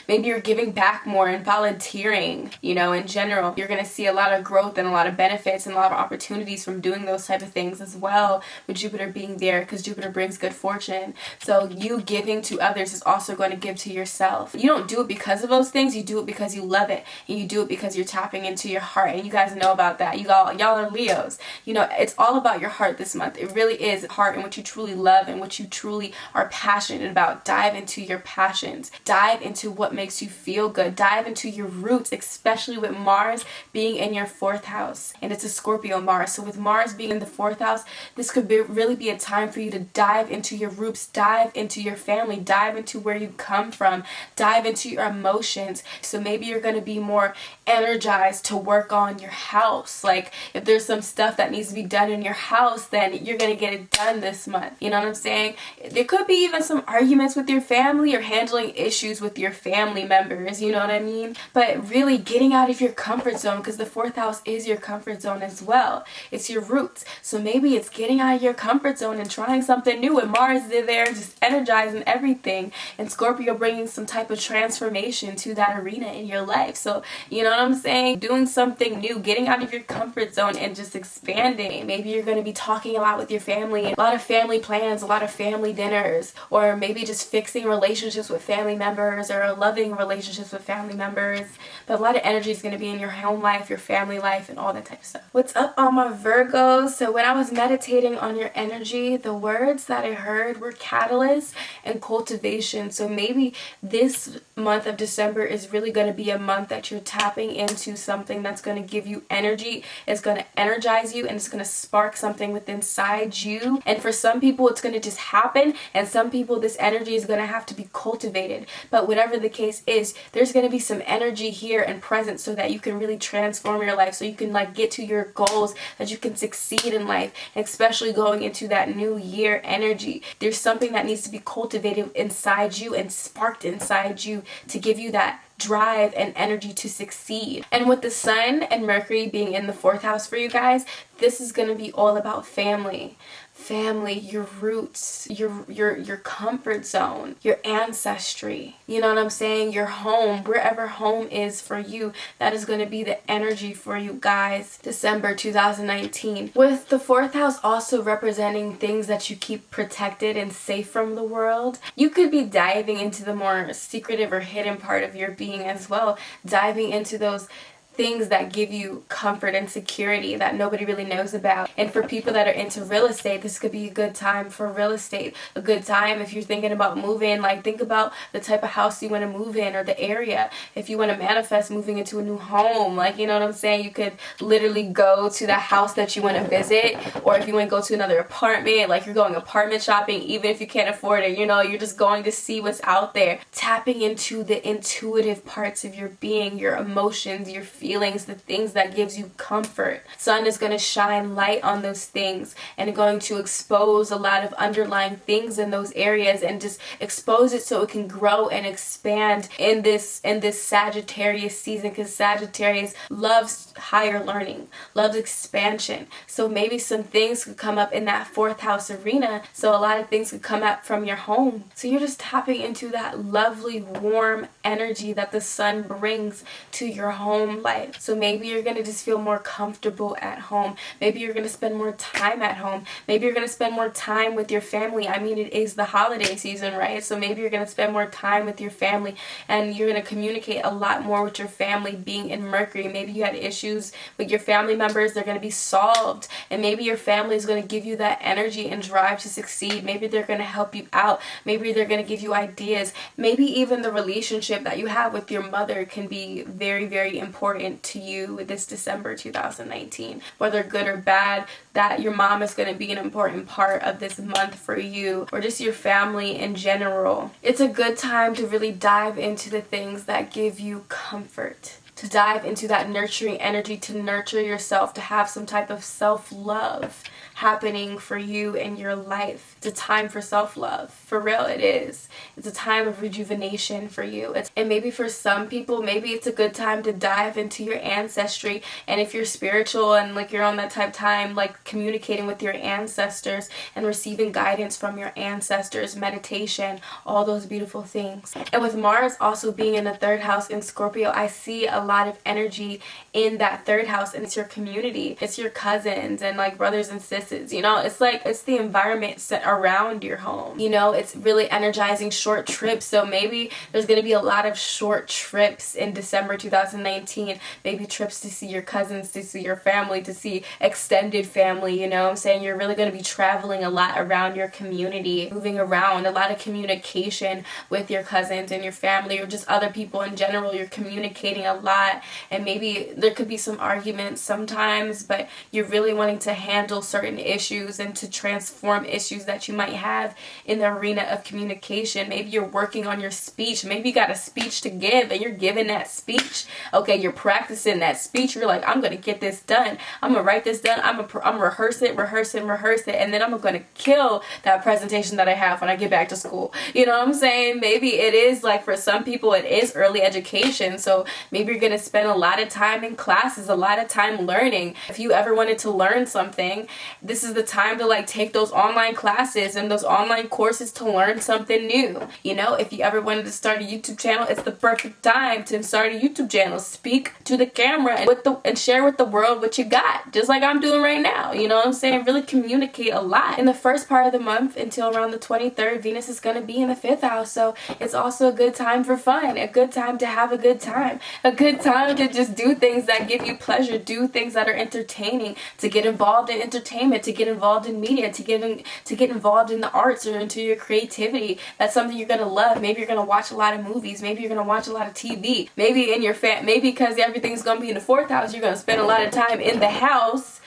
maybe you're giving back more and volunteering, you know, in general. You're going to see a lot of growth and a lot of benefits and a lot of opportunities from doing those type of things as well, with Jupiter being there, because Jupiter brings good fortune. So you giving to others is also going to give to yourself. You don't do it because of those things, you do it because you love it, and you do it because you're tapping into your heart. And you guys know about that. Y'all are Leos. You know, it's all about your heart this month. It really is heart and what you truly love and what you truly are passionate about. Dive into your passions. Dive into what makes you feel good. Dive into your roots, especially with Mars being in your 4th house. And it's a Scorpio Mars. So with Mars being in the 4th house, this could really be a time for you to dive into your roots, dive into your family, dive into where you come from, dive into your emotions. So maybe you're going to be more energized to work on your house. Like if there's some stuff that needs to be done in your house, then you're going to get it done this month. You know what I'm saying? There could be even some arguments with your family or handling issues with your family members, you know what I mean? But really getting out of your comfort zone, because the 4th house is your comfort zone as well. It's your roots. So maybe it's getting out of your comfort zone and trying something new, with Mars there just energizing everything, and Scorpio bringing some type of transformation to that arena in your life. So you know what I'm saying? Doing something new, getting out of your comfort zone and just expanding. Maybe you're going to be talking a lot with your family, a lot of family plans, a lot of family dinners, or maybe just fixing relationships with family members or loving relationships with family members. But a lot of energy is going to be in your home life, your family life, and all that type of stuff. What's up, all my Virgos? So when I was meditating on your energy, the words that I heard were catalyst and cultivation. So maybe this month of December is really going to be a month that you're tapping into something that's going to give you energy. It's going to energize you, and it's going to spark something within inside you. And for some people it's going to just happen, and some people this energy is going to have to be cultivated. But whatever the case is, there's going to be some energy here and present so that you can really transform your life, so you can like get to your goals, that you can succeed in life. And especially going into that new year energy, there's something that needs to be cultivated inside you and sparked inside you to give you that drive and energy to succeed. And with the Sun and Mercury being in the 4th house for you guys, this is going to be all about family. Family, your roots, your comfort zone, your ancestry. You know what I'm saying? Your home, wherever home is for you, that is going to be the energy for you guys. December 2019. With the 4th house also representing things that you keep protected and safe from the world, you could be diving into the more secretive or hidden part of your being as well. Diving into those things that give you comfort and security that nobody really knows about. And for people that are into real estate, this could be a good time for real estate. A good time if you're thinking about moving, like think about the type of house you want to move in or the area. If you want to manifest moving into a new home, like, you know what I'm saying, you could literally go to the house that you want to visit. Or if you want to go to another apartment, like you're going apartment shopping, even if you can't afford it, you know, you're just going to see what's out there. Tapping into the intuitive parts of your being, your emotions, your feelings, the things that gives you comfort. Sun is going to shine light on those things and going to expose a lot of underlying things in those areas, and just expose it so it can grow and expand in this Sagittarius season, because Sagittarius loves higher learning, loves expansion. So maybe some things could come up in that 4th house arena. So a lot of things could come up from your home. So you're just tapping into that lovely warm energy that the sun brings to your home life. So maybe you're going to just feel more comfortable at home. Maybe you're going to spend more time at home. Maybe you're going to spend more time with your family. I mean, it is the holiday season, right? So maybe you're going to spend more time with your family, and you're going to communicate a lot more with your family being in Mercury. Maybe you had issues with your family members. They're going to be solved. And maybe your family is going to give you that energy and drive to succeed. Maybe they're going to help you out. Maybe they're going to give you ideas. Maybe even the relationship that you have with your mother can be very, very important to you this December 2019. Whether good or bad, that your mom is going to be an important part of this month for you, or just your family in general. It's a good time to really dive into the things that give you comfort. to dive into that nurturing energy, to nurture yourself, to have some type of self-love happening for you in your life. It's a time for self-love. For real, it is. It's a time of rejuvenation for you. And maybe for some people, maybe it's a good time to dive into your ancestry. And if you're spiritual and like you're on that type of time, like communicating with your ancestors and receiving guidance from your ancestors, meditation, all those beautiful things. And with Mars also being in the 3rd house in Scorpio, I see a lot of energy in that 3rd house, and it's your community. It's your cousins and like brothers and sisters. You know, it's like, it's the environment set around your home. You know, it's really energizing short trips. So maybe there's going to be a lot of short trips in December 2019. Maybe trips to see your cousins, to see your family, to see extended family. You know what I'm saying? You're really going to be traveling a lot around your community, moving around, a lot of communication with your cousins and your family, or just other people in general. You're communicating a lot, and maybe there could be some arguments sometimes, but you're really wanting to handle certain issues and to transform issues that you might have in the arena of communication. Maybe you're working on your speech. Maybe you got a speech to give and you're giving that speech. Okay, you're practicing that speech. You're like, I'm going to get this done. I'm going to write this down. I'm going to rehearse it, and then I'm going to kill that presentation that I have when I get back to school. You know what I'm saying? Maybe it is like, for some people, it is early education. So maybe you're going to spend a lot of time in classes, a lot of time learning. If you ever wanted to learn something, this is the time to like take those online classes and those online courses to learn something new. You know, if you ever wanted to start a YouTube channel, it's the perfect time to start a YouTube channel. Speak to the camera and share with the world what you got, just like I'm doing right now. You know what I'm saying? Really communicate a lot. In the first part of the month until around the 23rd, Venus is going to be in the 5th house. So it's also a good time for fun, a good time to have a good time, a good time to just do things that give you pleasure, do things that are entertaining, to get involved in entertainment, to get involved in media, to get involved in the arts or into your creativity. That's something you're gonna love. Maybe you're gonna watch a lot of movies. Maybe you're gonna watch a lot of TV. Maybe in your maybe because everything's gonna be in the 4th house, you're gonna spend a lot of time in the house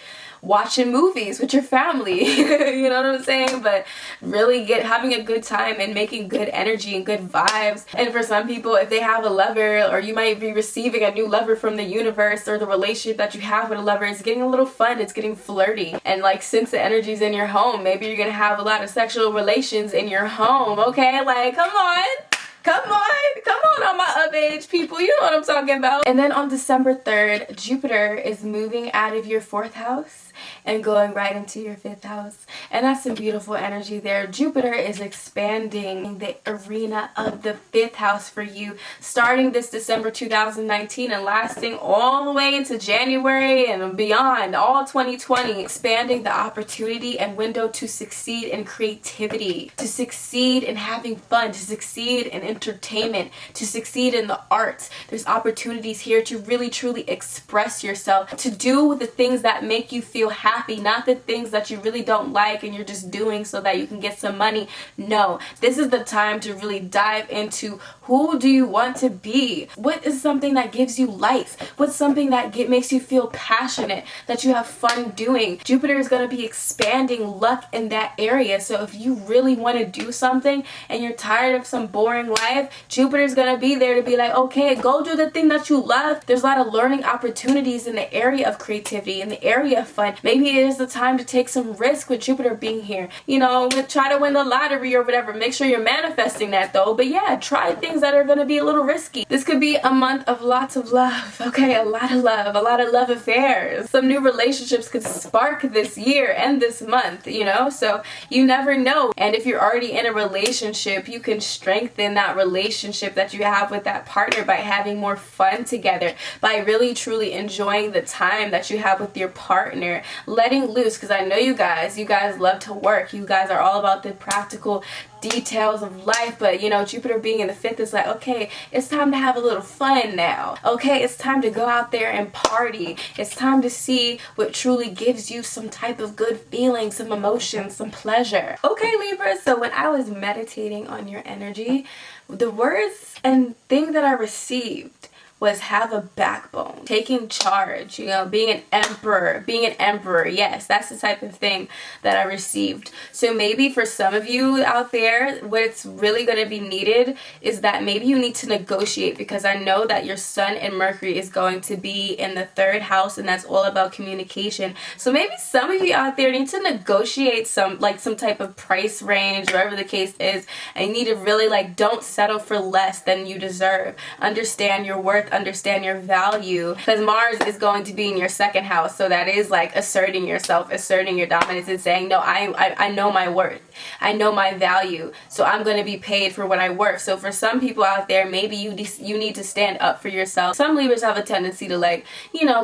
watching movies with your family. You know what I'm saying? But really having a good time and making good energy and good vibes. And for some people, if they have a lover, or you might be receiving a new lover from the universe, or the relationship that you have with a lover is getting a little fun, it's getting flirty. And like, since the energy's in your home, maybe you're gonna have a lot of sexual relations in your home. Okay, like, come on my up age people, you know what I'm talking about. And then on December 3rd, Jupiter is moving out of your 4th house and going right into your 5th house, and that's some beautiful energy there. Jupiter is expanding the arena of the 5th house for you, starting this December 2019 and lasting all the way into January and beyond, all 2020, expanding the opportunity and window to succeed in creativity, to succeed in having fun, to succeed in entertainment, to succeed in the arts. There's opportunities here to really truly express yourself, to do the things that make you feel happy, not the things that you really don't like and you're just doing so that you can get some money. No, this is the time to really dive into who do you want to be? What is something that gives you life? What's something that makes you feel passionate, that you have fun doing? Jupiter is going to be expanding luck in that area. So if you really want to do something and you're tired of some boring life, Jupiter is going to be there to be like, okay, go do the thing that you love. There's a lot of learning opportunities in the area of creativity, in the area of fun. Maybe it is the time to take some risk with Jupiter being here. You know, try to win the lottery or whatever. Make sure you're manifesting that though. But yeah, try things that are going to be a little risky. This could be a month of lots of love. Okay, a lot of love affairs. Some new relationships could spark this year and this month, you know? So you never know. And if you're already in a relationship, you can strengthen that relationship that you have with that partner by having more fun together, by really truly enjoying the time that you have with your partner, letting loose. Because I know you guys love to work. You guys are all about the practical details of life, but you know, Jupiter being in the 5th is like, okay, it's time to have a little fun now. Okay, it's time to go out there and party. It's time to see what truly gives you some type of good feeling, some emotion, some pleasure. Okay, Libra, so when I was meditating on your energy, the words and thing that I received was have a backbone, taking charge, you know, being an emperor, yes, that's the type of thing that I received. So maybe for some of you out there, what's really going to be needed is that maybe you need to negotiate, because I know that your Sun and Mercury is going to be in the 3rd house, and that's all about communication. So maybe some of you out there need to negotiate some type of price range, whatever the case is, and you need to really don't settle for less than you deserve. Understand your worth, understand your value, because Mars is going to be in your 2nd house. So that is asserting yourself, asserting your dominance, and saying, no, I know my worth, I know my value, so I'm going to be paid for what I worth. So for some people out there, maybe you need to stand up for yourself. Some Libras have a tendency to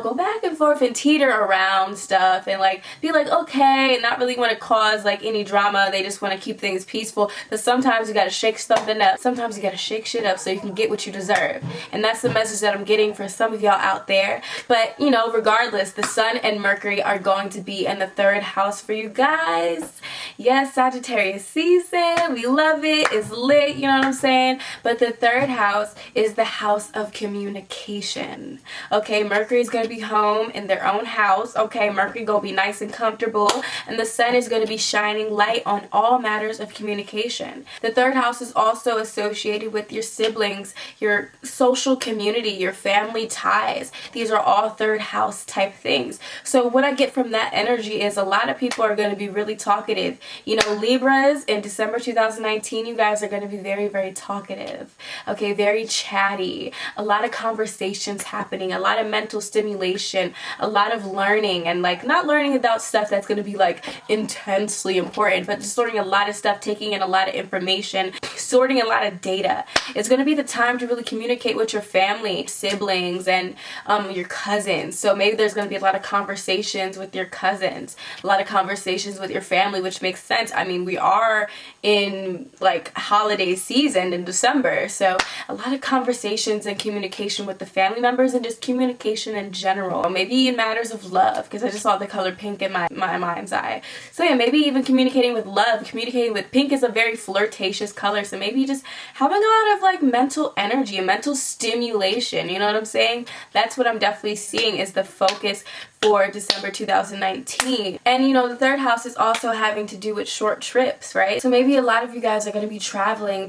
go back and forth and teeter around stuff and be okay, and not really want to cause any drama. They just want to keep things peaceful. But sometimes you got to shake something up. Sometimes you got to shake shit up so you can get what you deserve. And that's the message that I'm getting for some of y'all out there. But regardless, the Sun and Mercury are going to be in the 3rd house for you guys. Yes, Sagittarius season, we love it, it's lit, you know what I'm saying? But the 3rd house is the house of communication. Okay, Mercury is going to be home in their own house. Okay, Mercury going to be nice and comfortable, and the Sun is going to be shining light on all matters of communication. The 3rd house is also associated with your siblings, your social community, your family ties. These are all 3rd house type things. So what I get from that energy is a lot of people are going to be really talkative. Libras in December 2019, you guys are going to be very, very talkative. Okay, very chatty. A lot of conversations happening, a lot of mental stimulation, a lot of learning, and not learning about stuff that's going to be intensely important, but just learning a lot of stuff, taking in a lot of information, sorting a lot of data. It's going to be the time to really communicate with your family, siblings, and your cousins. So maybe there's going to be a lot of conversations with your cousins, a lot of conversations with your family, which makes sense. I mean, we are in holiday season in December, so a lot of conversations and communication with the family members, and just communication in general. Maybe in matters of love, because I just saw the color pink in my mind's eye. So yeah, maybe even communicating with love, communicating with pink is a very flirtatious color, so maybe just having a lot of mental energy and mental stimulation, you know what I'm saying? That's what I'm definitely seeing is the focus for December 2019. And the 3rd house is also having to do with short trips, right? So maybe a lot of you guys are going to be traveling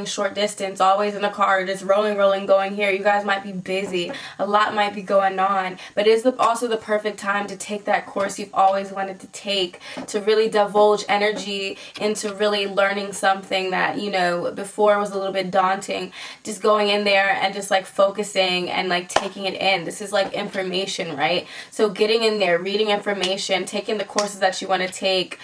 short distance, always in the car, just rolling, going here. You guys might be busy. A lot might be going on. But it's also the perfect time to take that course you've always wanted to take, to really divulge energy into really learning something that, before was a little bit daunting. Just going in there and just focusing and taking it in. This is information, right? So getting in there, reading information, taking the courses that you want to take,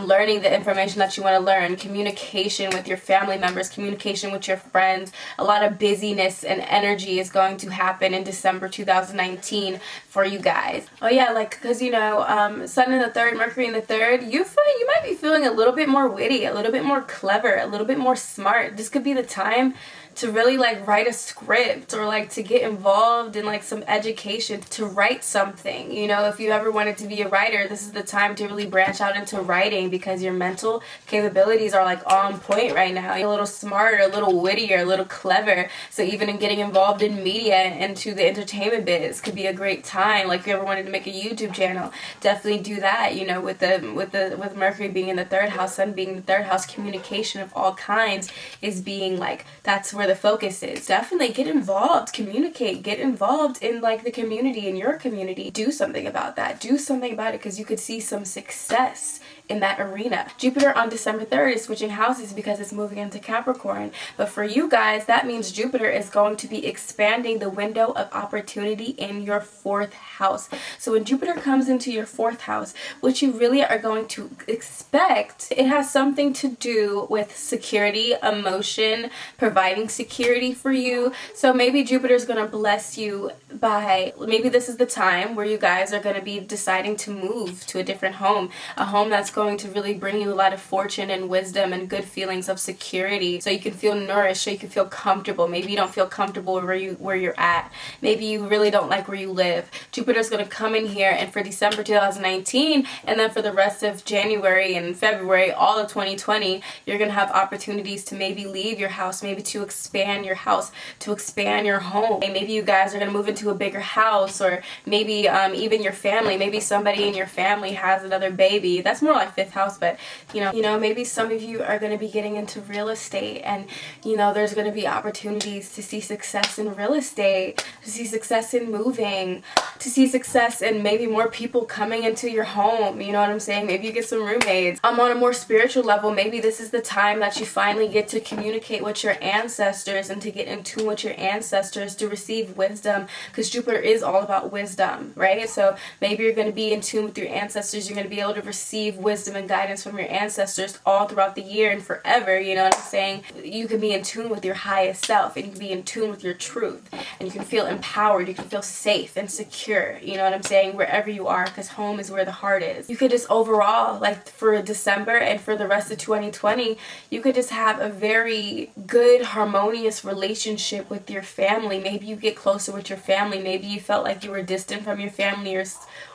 learning the information that you want to learn, communication with your family members, communication with your friends. A lot of busyness and energy is going to happen in December 2019 for you guys. Oh yeah, because Sun in the 3rd, Mercury in the 3rd, you might be feeling a little bit more witty, a little bit more clever, a little bit more smart. This could be the time to really write a script, or to get involved in some education, to write something. If you ever wanted to be a writer, this is the time to really branch out into writing, because your mental capabilities are on point right now. You're a little smarter, a little wittier, a little clever. So even in getting involved in media and into the entertainment biz could be a great time. If you ever wanted to make a YouTube channel, definitely do that. With Mercury being in the 3rd house, Sun being in the 3rd house, communication of all kinds is being that's where the focus is. Definitely get involved, communicate, get involved in the community, in your community. Do something about that. Do something about it, because you could see some success in that arena. Jupiter on December 3rd is switching houses because it's moving into Capricorn. But for you guys, that means Jupiter is going to be expanding the window of opportunity in your 4th house. So when Jupiter comes into your 4th house, what you really are going to expect, it has something to do with security, emotion, providing security for you. So maybe Jupiter is going to bless you by, maybe this is the time where you guys are going to be deciding to move to a different home, a home that's going to really bring you a lot of fortune and wisdom and good feelings of security, so you can feel nourished, so you can feel comfortable. Maybe you don't feel comfortable where you're at. Maybe you really don't like where you live. Jupiter's going to come in here, and for December 2019, and then for the rest of January and February, all of 2020, you're going to have opportunities to maybe leave your house, maybe to expand your house, to expand your home. And maybe you guys are going to move into a bigger house, or maybe even your family. Maybe somebody in your family has another baby. That's more like fifth house, but you know, maybe some of you are going to be getting into real estate, and there's going to be opportunities to see success in real estate, to see success in moving, to see success in maybe more people coming into your home. You know what I'm saying? Maybe you get some roommates. On a more spiritual level, maybe this is the time that you finally get to communicate with your ancestors and to get in tune with your ancestors, to receive wisdom, because Jupiter is all about wisdom, right? So maybe you're going to be in tune with your ancestors. You're going to be able to receive wisdom and guidance from your ancestors all throughout the year and forever. You know what I'm saying? You can be in tune with your highest self, and you can be in tune with your truth, and you can feel empowered. You can feel safe and secure. You know what I'm saying? Wherever you are, because home is where the heart is. You could just overall, like for December and for the rest of 2020, you could just have a very good, harmonious relationship with your family. Maybe you get closer with your family. Maybe you felt like you were distant from your family,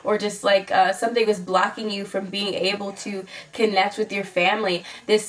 or just like something was blocking you from being able to connect with your family.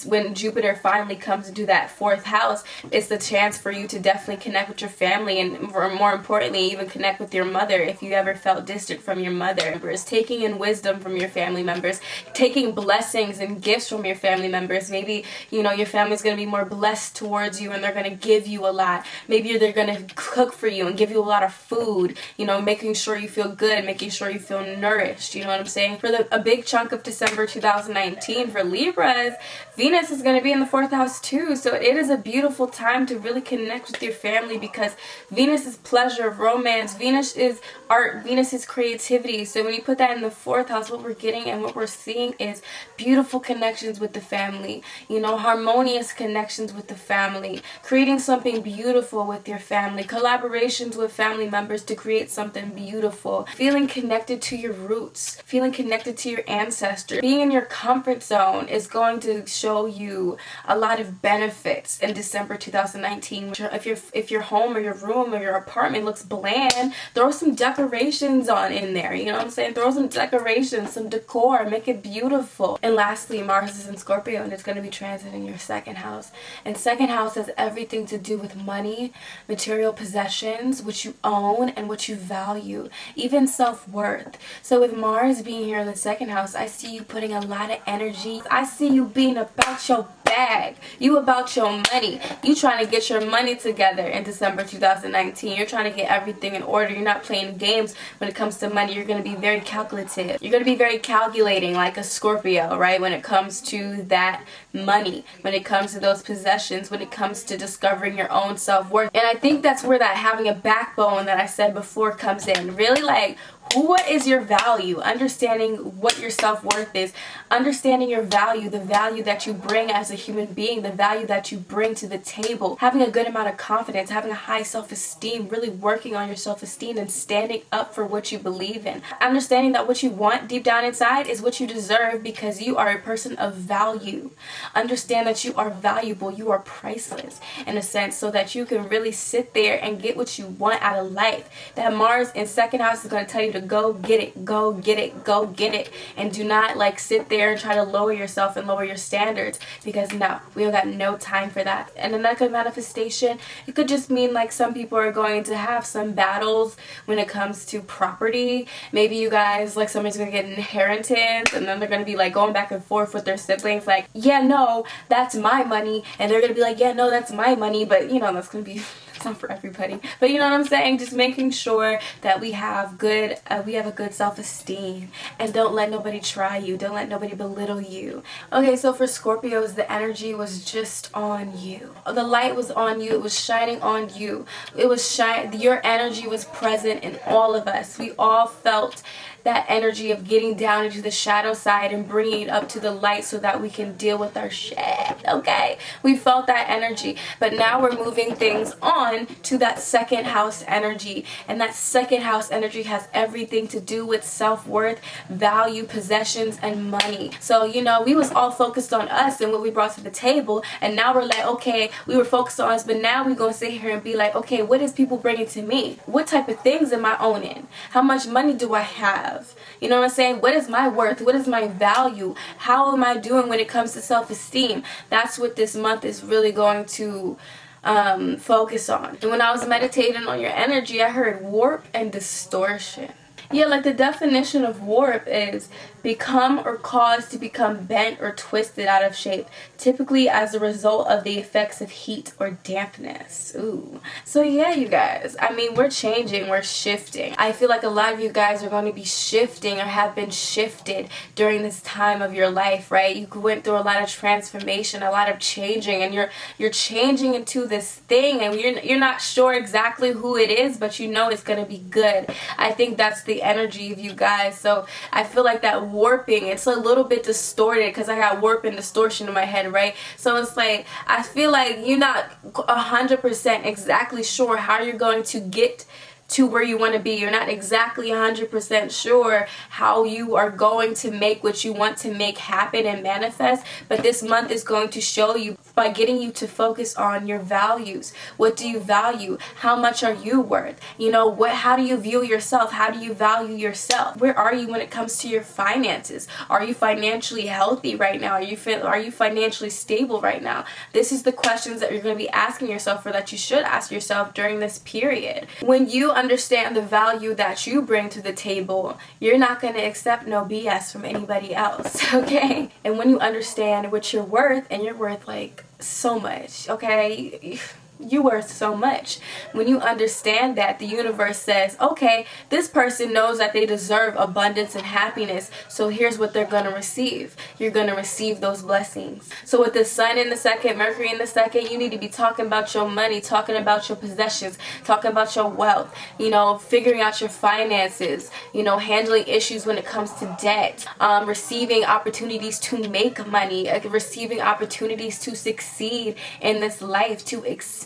When Jupiter finally comes into that fourth house, it's the chance for you to definitely connect with your family, and more importantly, even connect with your mother if you ever felt distant from your mother. It's taking in wisdom from your family members, taking blessings and gifts from your family members. Maybe your family's going to be more blessed towards you, and they're going to give you a lot. Maybe they're going to cook for you and give you a lot of food, making sure you feel good, making sure you feel nourished. You know what I'm saying? For a big chunk of December 2019 for Libras, Venus is going to be in the fourth house too. So it is a beautiful time to really connect with your family, because Venus is pleasure, romance. Venus is art. Venus is creativity. So when you put that in the fourth house, what we're getting and what we're seeing is beautiful connections with the family, harmonious connections with the family, creating something beautiful with your family, collaborations with family members to create something beautiful, feeling connected to your roots, feeling connected to your ancestors. Being in your comfort zone is going to show you a lot of benefits in December 2019. If your home or your room or your apartment looks bland, throw some decorations on in there. You know what I'm saying? Throw some decorations, some decor, make it beautiful. And lastly, Mars is in Scorpio, and it's going to be transiting your second house. And second house has everything to do with money, material possessions, what you own and what you value, even self-worth. So with Mars being here in the second house, I see you putting a lot of energy. I see you being about your bag. You about your money. You trying to get your money together in December 2019. You're trying to get everything in order. You're not playing games when it comes to money. You're going to be very calculative. You're going to be very calculating, like a Scorpio, right? When it comes to that money, when it comes to those possessions, when it comes to discovering your own self-worth. And I think that's where that having a backbone that I said before comes in. Really, like, what is your value? Understanding what your self-worth is, understanding your value, the value that you bring as a human being, the value that you bring to the table, having a good amount of confidence, having a high self-esteem, really working on your self-esteem and standing up for what you believe in. Understanding that what you want deep down inside is what you deserve, because you are a person of value. Understand that you are valuable, you are priceless in a sense, so that you can really sit there and get what you want out of life. That Mars in second house is going to tell you to go get it, go get it, go get it. And do not like sit there and try to lower yourself and lower your standards, because no, we don't got no time for that. And another manifestation, it could just mean like some people are going to have some battles when it comes to property. Maybe you guys, like, somebody's going to get an inheritance, and then they're going to be like going back and forth with their siblings, like, yeah, no, that's my money. And they're going to be like, yeah, no, that's my money. But that's going to be not for everybody, but you know what I'm saying? Just making sure that we have a good self-esteem, and don't let nobody try you, don't let nobody belittle you. Okay, so for Scorpios, the energy was just on you. The light was on you. It was shining on you. Your energy was present in all of us. We all felt that energy of getting down into the shadow side and bringing it up to the light so that we can deal with our shit, okay? We felt that energy, but now we're moving things on to that second house energy, and that second house energy has everything to do with self-worth, value, possessions, and money. So, you know, we was all focused on us and what we brought to the table, and now we're like, okay, we were focused on us, but now we're gonna sit here and be like, okay, what is people bringing to me? What type of things am I owning? How much money do I have? You know what I'm saying? What is my worth? What is my value? How am I doing when it comes to self-esteem? That's what this month is really going to focus on. And when I was meditating on your energy, I heard warp and distortion. Yeah, like the definition of warp is become or cause to become bent or twisted out of shape, typically as a result of the effects of heat or dampness. Ooh. So yeah, you guys, I mean, we're changing, we're shifting. I feel like a lot of you guys are going to be shifting or have been shifted during this time of your life, right? You went through a lot of transformation, a lot of changing, and you're changing into this thing, and you're not sure exactly who it is, but you know it's going to be good. I think that's the energy of you guys. So I feel like that warping, it's a little bit distorted because I got warp and distortion in my head, right? So it's like, I feel like you're not 100% exactly sure how you're going to get to where you want to be. You're not exactly 100% sure how you are going to make what you want to make happen and manifest, but this month is going to show you by getting you to focus on your values. What do you value? How much are you worth? You know, how do you view yourself? How do you value yourself? Where are you when it comes to your finances? Are you financially healthy right now? Are you financially stable right now? This is the questions that you're going to be asking yourself, or that you should ask yourself during this period. When you understand the value that you bring to the table, you're not going to accept no BS from anybody else, okay? And when you understand what you're worth, and you're worth like so much, okay? You're worth so much. When you understand that, the universe says, okay, this person knows that they deserve abundance and happiness, so here's what they're going to receive. You're going to receive those blessings. So with the sun in the second, Mercury in the second, you need to be talking about your money, talking about your possessions, talking about your wealth, you know, figuring out your finances, you know, handling issues when it comes to debt, receiving opportunities to make money, receiving opportunities to succeed in this life, to expand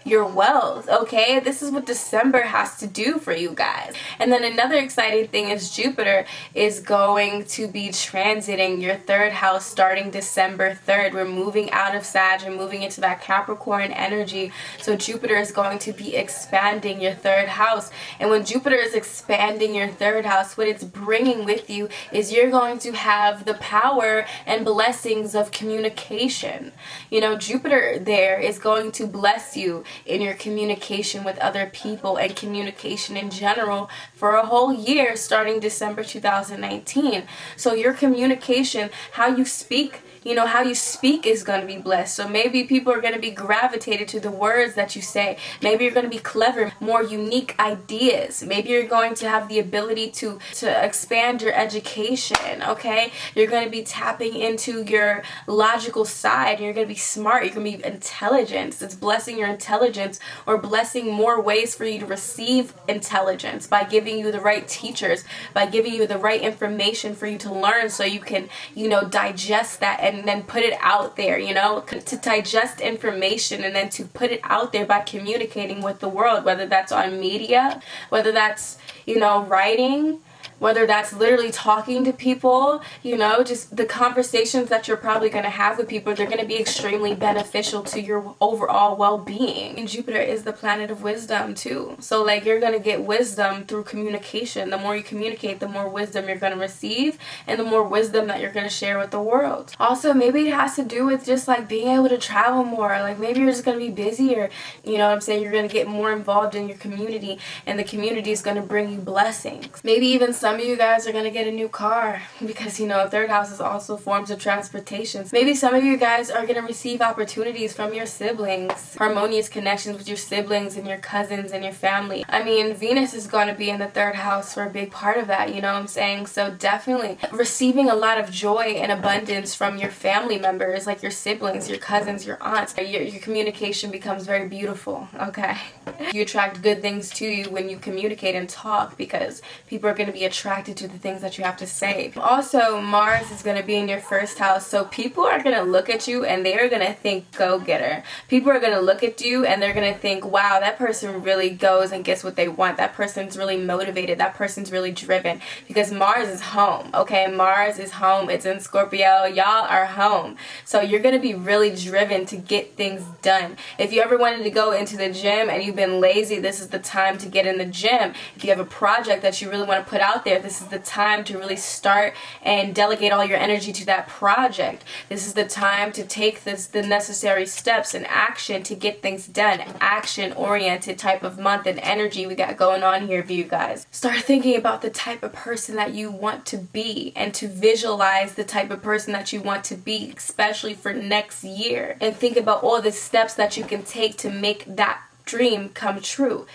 your wealth, okay? This is what December has to do for you guys. And then another exciting thing is Jupiter is going to be transiting your third house starting December 3rd. We're moving out of Sag and moving into that Capricorn energy. So Jupiter is going to be expanding your third house. And when Jupiter is expanding your third house, what it's bringing with you is you're going to have the power and blessings of communication. You know, Jupiter there is going to bless you in your communication with other people and communication in general for a whole year starting December 2019. So your communication, how you speak, you know, how you speak is going to be blessed. So maybe people are going to be gravitated to the words that you say. Maybe you're going to be clever, more unique ideas. Maybe you're going to have the ability to expand your education, okay? You're going to be tapping into your logical side. You're going to be smart. You're going to be intelligent. It's blessing your intelligence, or blessing more ways for you to receive intelligence by giving you the right teachers, by giving you the right information for you to learn so you can, you know, digest that and then put it out there, you know, to digest information and then to put it out there by communicating with the world, whether that's on media, whether that's, you know, writing, whether that's literally talking to people, you know, just the conversations that you're probably going to have with people, they're going to be extremely beneficial to your overall well-being. And Jupiter is the planet of wisdom too. So like, you're going to get wisdom through communication. The more you communicate, the more wisdom you're going to receive, and the more wisdom that you're going to share with the world. Also, maybe it has to do with just like being able to travel more. Like maybe you're just going to be busier, you know what I'm saying? You're going to get more involved in your community, and the community is going to bring you blessings. Maybe even some of you guys are going to get a new car, because, you know, third house is also forms of transportation. Maybe some of you guys are going to receive opportunities from your siblings, harmonious connections with your siblings and your cousins and your family. I mean, Venus is going to be in the third house for a big part of that, you know what I'm saying? So definitely receiving a lot of joy and abundance from your family members, like your siblings, your cousins, your aunts. Your communication becomes very beautiful, okay? You attract good things to you when you communicate and talk, because people are going to be attracted attracted to the things that you have to say. Also, Mars is going to be in your first house, so people are going to look at you and they are going to think go-getter. People are going to look at you and they're going to think, wow, that person really goes and gets what they want. That person's really motivated. That person's really driven, because Mars is home, okay? Mars is home. It's in Scorpio. Y'all are home. So you're going to be really driven to get things done. If you ever wanted to go into the gym and you've been lazy, this is the time to get in the gym. If you have a project that you really want to put out there, this is the time to really start and delegate all your energy to that project. This is the time to take the necessary steps and action to get things done. Action-oriented type of month and energy we got going on here for you guys. Start thinking about the type of person that you want to be and to visualize the type of person that you want to be, especially for next year. And think about all the steps that you can take to make that dream come true.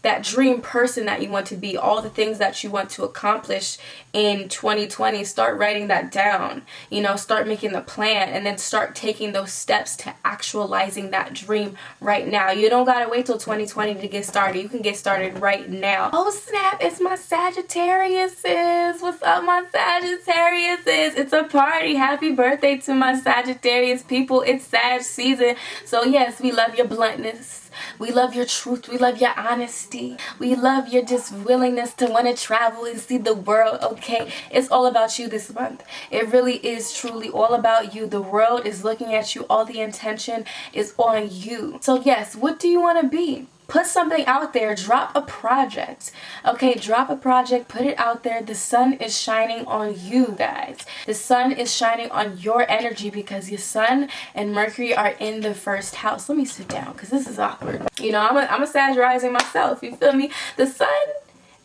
That dream person that you want to be, all the things that you want to accomplish in 2020, start writing that down. You know, start making the plan and then start taking those steps to actualizing that dream right now. You don't gotta wait till 2020 to get started. You can get started right now. Oh snap, it's my Sagittariuses. What's up, my Sagittariuses? It's a party. Happy birthday to my Sagittarius people. It's Sag season. So yes, we love your bluntness. We love your truth. We love your honesty. We love your just willingness to want to travel and see the world, okay? It's all about you this month. It really is truly all about you. The world is looking at you. All the attention is on you. So yes, what do you want to be? Put something out there. Drop a project. Okay, drop a project. Put it out there. The sun is shining on you guys. The sun is shining on your energy because your sun and Mercury are in the first house. Let me sit down because this is awkward. You know, I'm a Sag rising myself. You feel me? The sun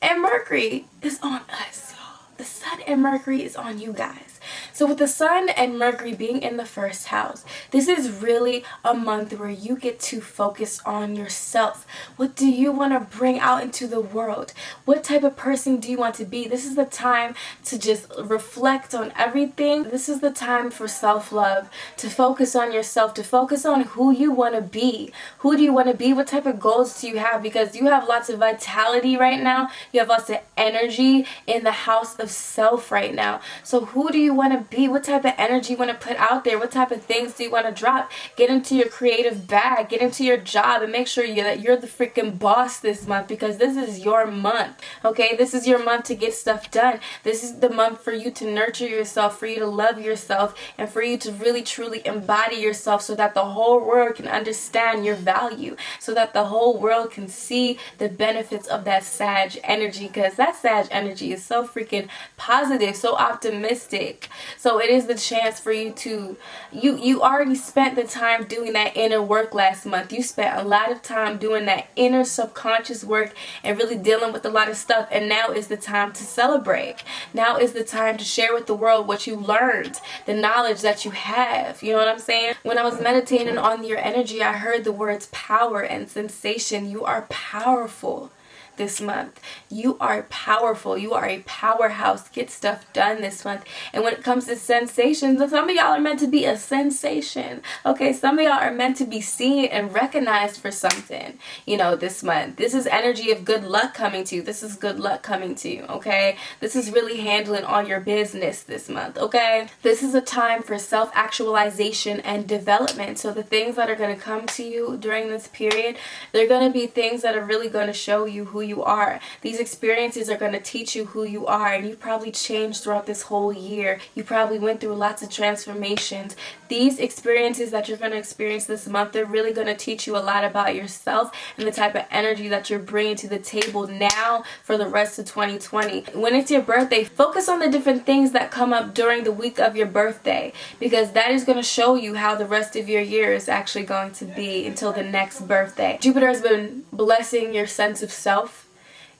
and Mercury is on us, y'all. The sun and Mercury is on you guys. So with the sun and Mercury being in the first house, this is really a month where you get to focus on yourself. What do you want to bring out into the world? What type of person do you want to be? This is the time to just reflect on everything. This is the time for self-love, to focus on yourself, to focus on who you want to be. Who do you want to be? What type of goals do you have? Because you have lots of vitality right now. You have lots of energy in the house of self right now. So who do you want to be? What type of energy you want to put out there? What type of things do you want to drop? Get into your creative bag. Get into your job and make sure that you're the freaking boss this month, because this is your month. Okay, this is your month to get stuff done. This is the month for you to nurture yourself, for you to love yourself, and for you to really truly embody yourself so that the whole world can understand your value, so that the whole world can see the benefits of that Sag energy, because that Sag energy is so freaking positive, so optimistic. So it is the chance for you to, you already spent the time doing that inner work last month. You spent a lot of time doing that inner subconscious work and really dealing with a lot of stuff. And now is the time to celebrate. Now is the time to share with the world what you learned, the knowledge that you have. You know what I'm saying? When I was meditating on your energy, I heard the words power and sensation. You are powerful this month. You are powerful. You are a powerhouse. Get stuff done this month. And when it comes to sensations, some of y'all are meant to be a sensation. Okay, some of y'all are meant to be seen and recognized for something, you know, this month. This is energy of good luck coming to you. This is good luck coming to you, okay? This is really handling all your business this month, okay? This is a time for self-actualization and development. So the things that are going to come to you during this period, they're going to be things that are really going to show you who you are. These experiences are going to teach you who you are, and you probably changed throughout this whole year. You probably went through lots of transformations. These experiences that you're going to experience this month, they're really going to teach you a lot about yourself and the type of energy that you're bringing to the table now for the rest of 2020. When it's your birthday, focus on the different things that come up during the week of your birthday, because that is going to show you how the rest of your year is actually going to be until the next birthday. Jupiter has been blessing your sense of self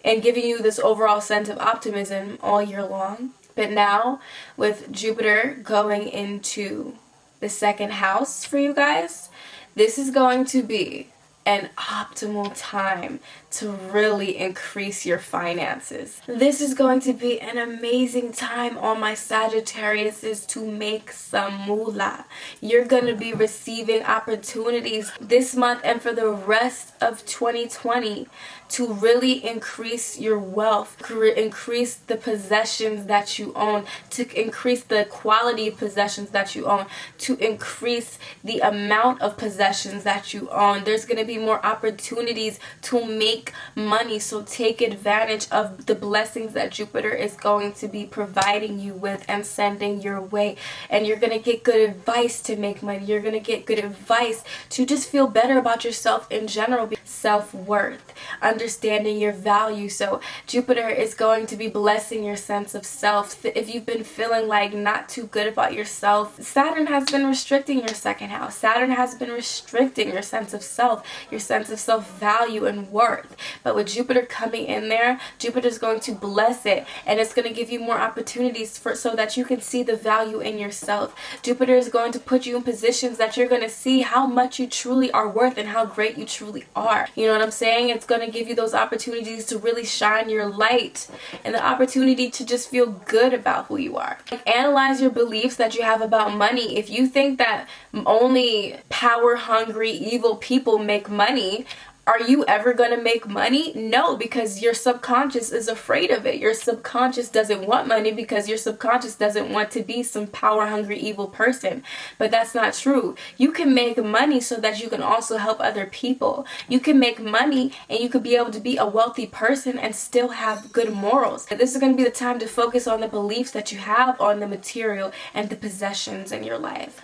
and giving you this overall sense of optimism all year long. But now, with Jupiter going into the second house for you guys, this is going to be an optimal time to really increase your finances. This is going to be an amazing time on my Sagittarius to make some moolah. You're going to be receiving opportunities this month and for the rest of 2020 to really increase your wealth, increase the possessions that you own, to increase the quality of possessions that you own, to increase the amount of possessions that you own. There's going to be more opportunities to make money, so take advantage of the blessings that Jupiter is going to be providing you with and sending your way. And you're going to get good advice to make money. You're going to get good advice to just feel better about yourself in general. Self-worth, understanding your value. So Jupiter is going to be blessing your sense of self. If you've been feeling like not too good about yourself, Saturn has been restricting your second house. Saturn has been restricting your sense of self, your sense of self-value and worth. But with Jupiter coming in there, Jupiter is going to bless it, and it's going to give you more opportunities so that you can see the value in yourself. Jupiter is going to put you in positions that you're going to see how much you truly are worth and how great you truly are. You know what I'm saying? It's going to give you those opportunities to really shine your light and the opportunity to just feel good about who you are. Analyze your beliefs that you have about money. If you think that only power-hungry, evil people make money, are you ever going to make money? No, because your subconscious is afraid of it. Your subconscious doesn't want money because your subconscious doesn't want to be some power-hungry, evil person. But that's not true. You can make money so that you can also help other people. You can make money and you could be able to be a wealthy person and still have good morals. This is going to be the time to focus on the beliefs that you have on the material and the possessions in your life.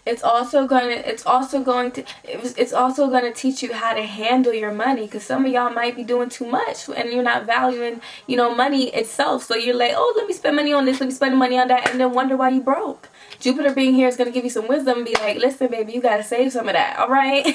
It's also going to teach you how to handle your money, because some of y'all might be doing too much and you're not valuing, money itself. So you're like, oh, let me spend money on this, let me spend money on that, and then wonder why you broke. Jupiter being here is going to give you some wisdom and be like, listen, baby, you got to save some of that, all right?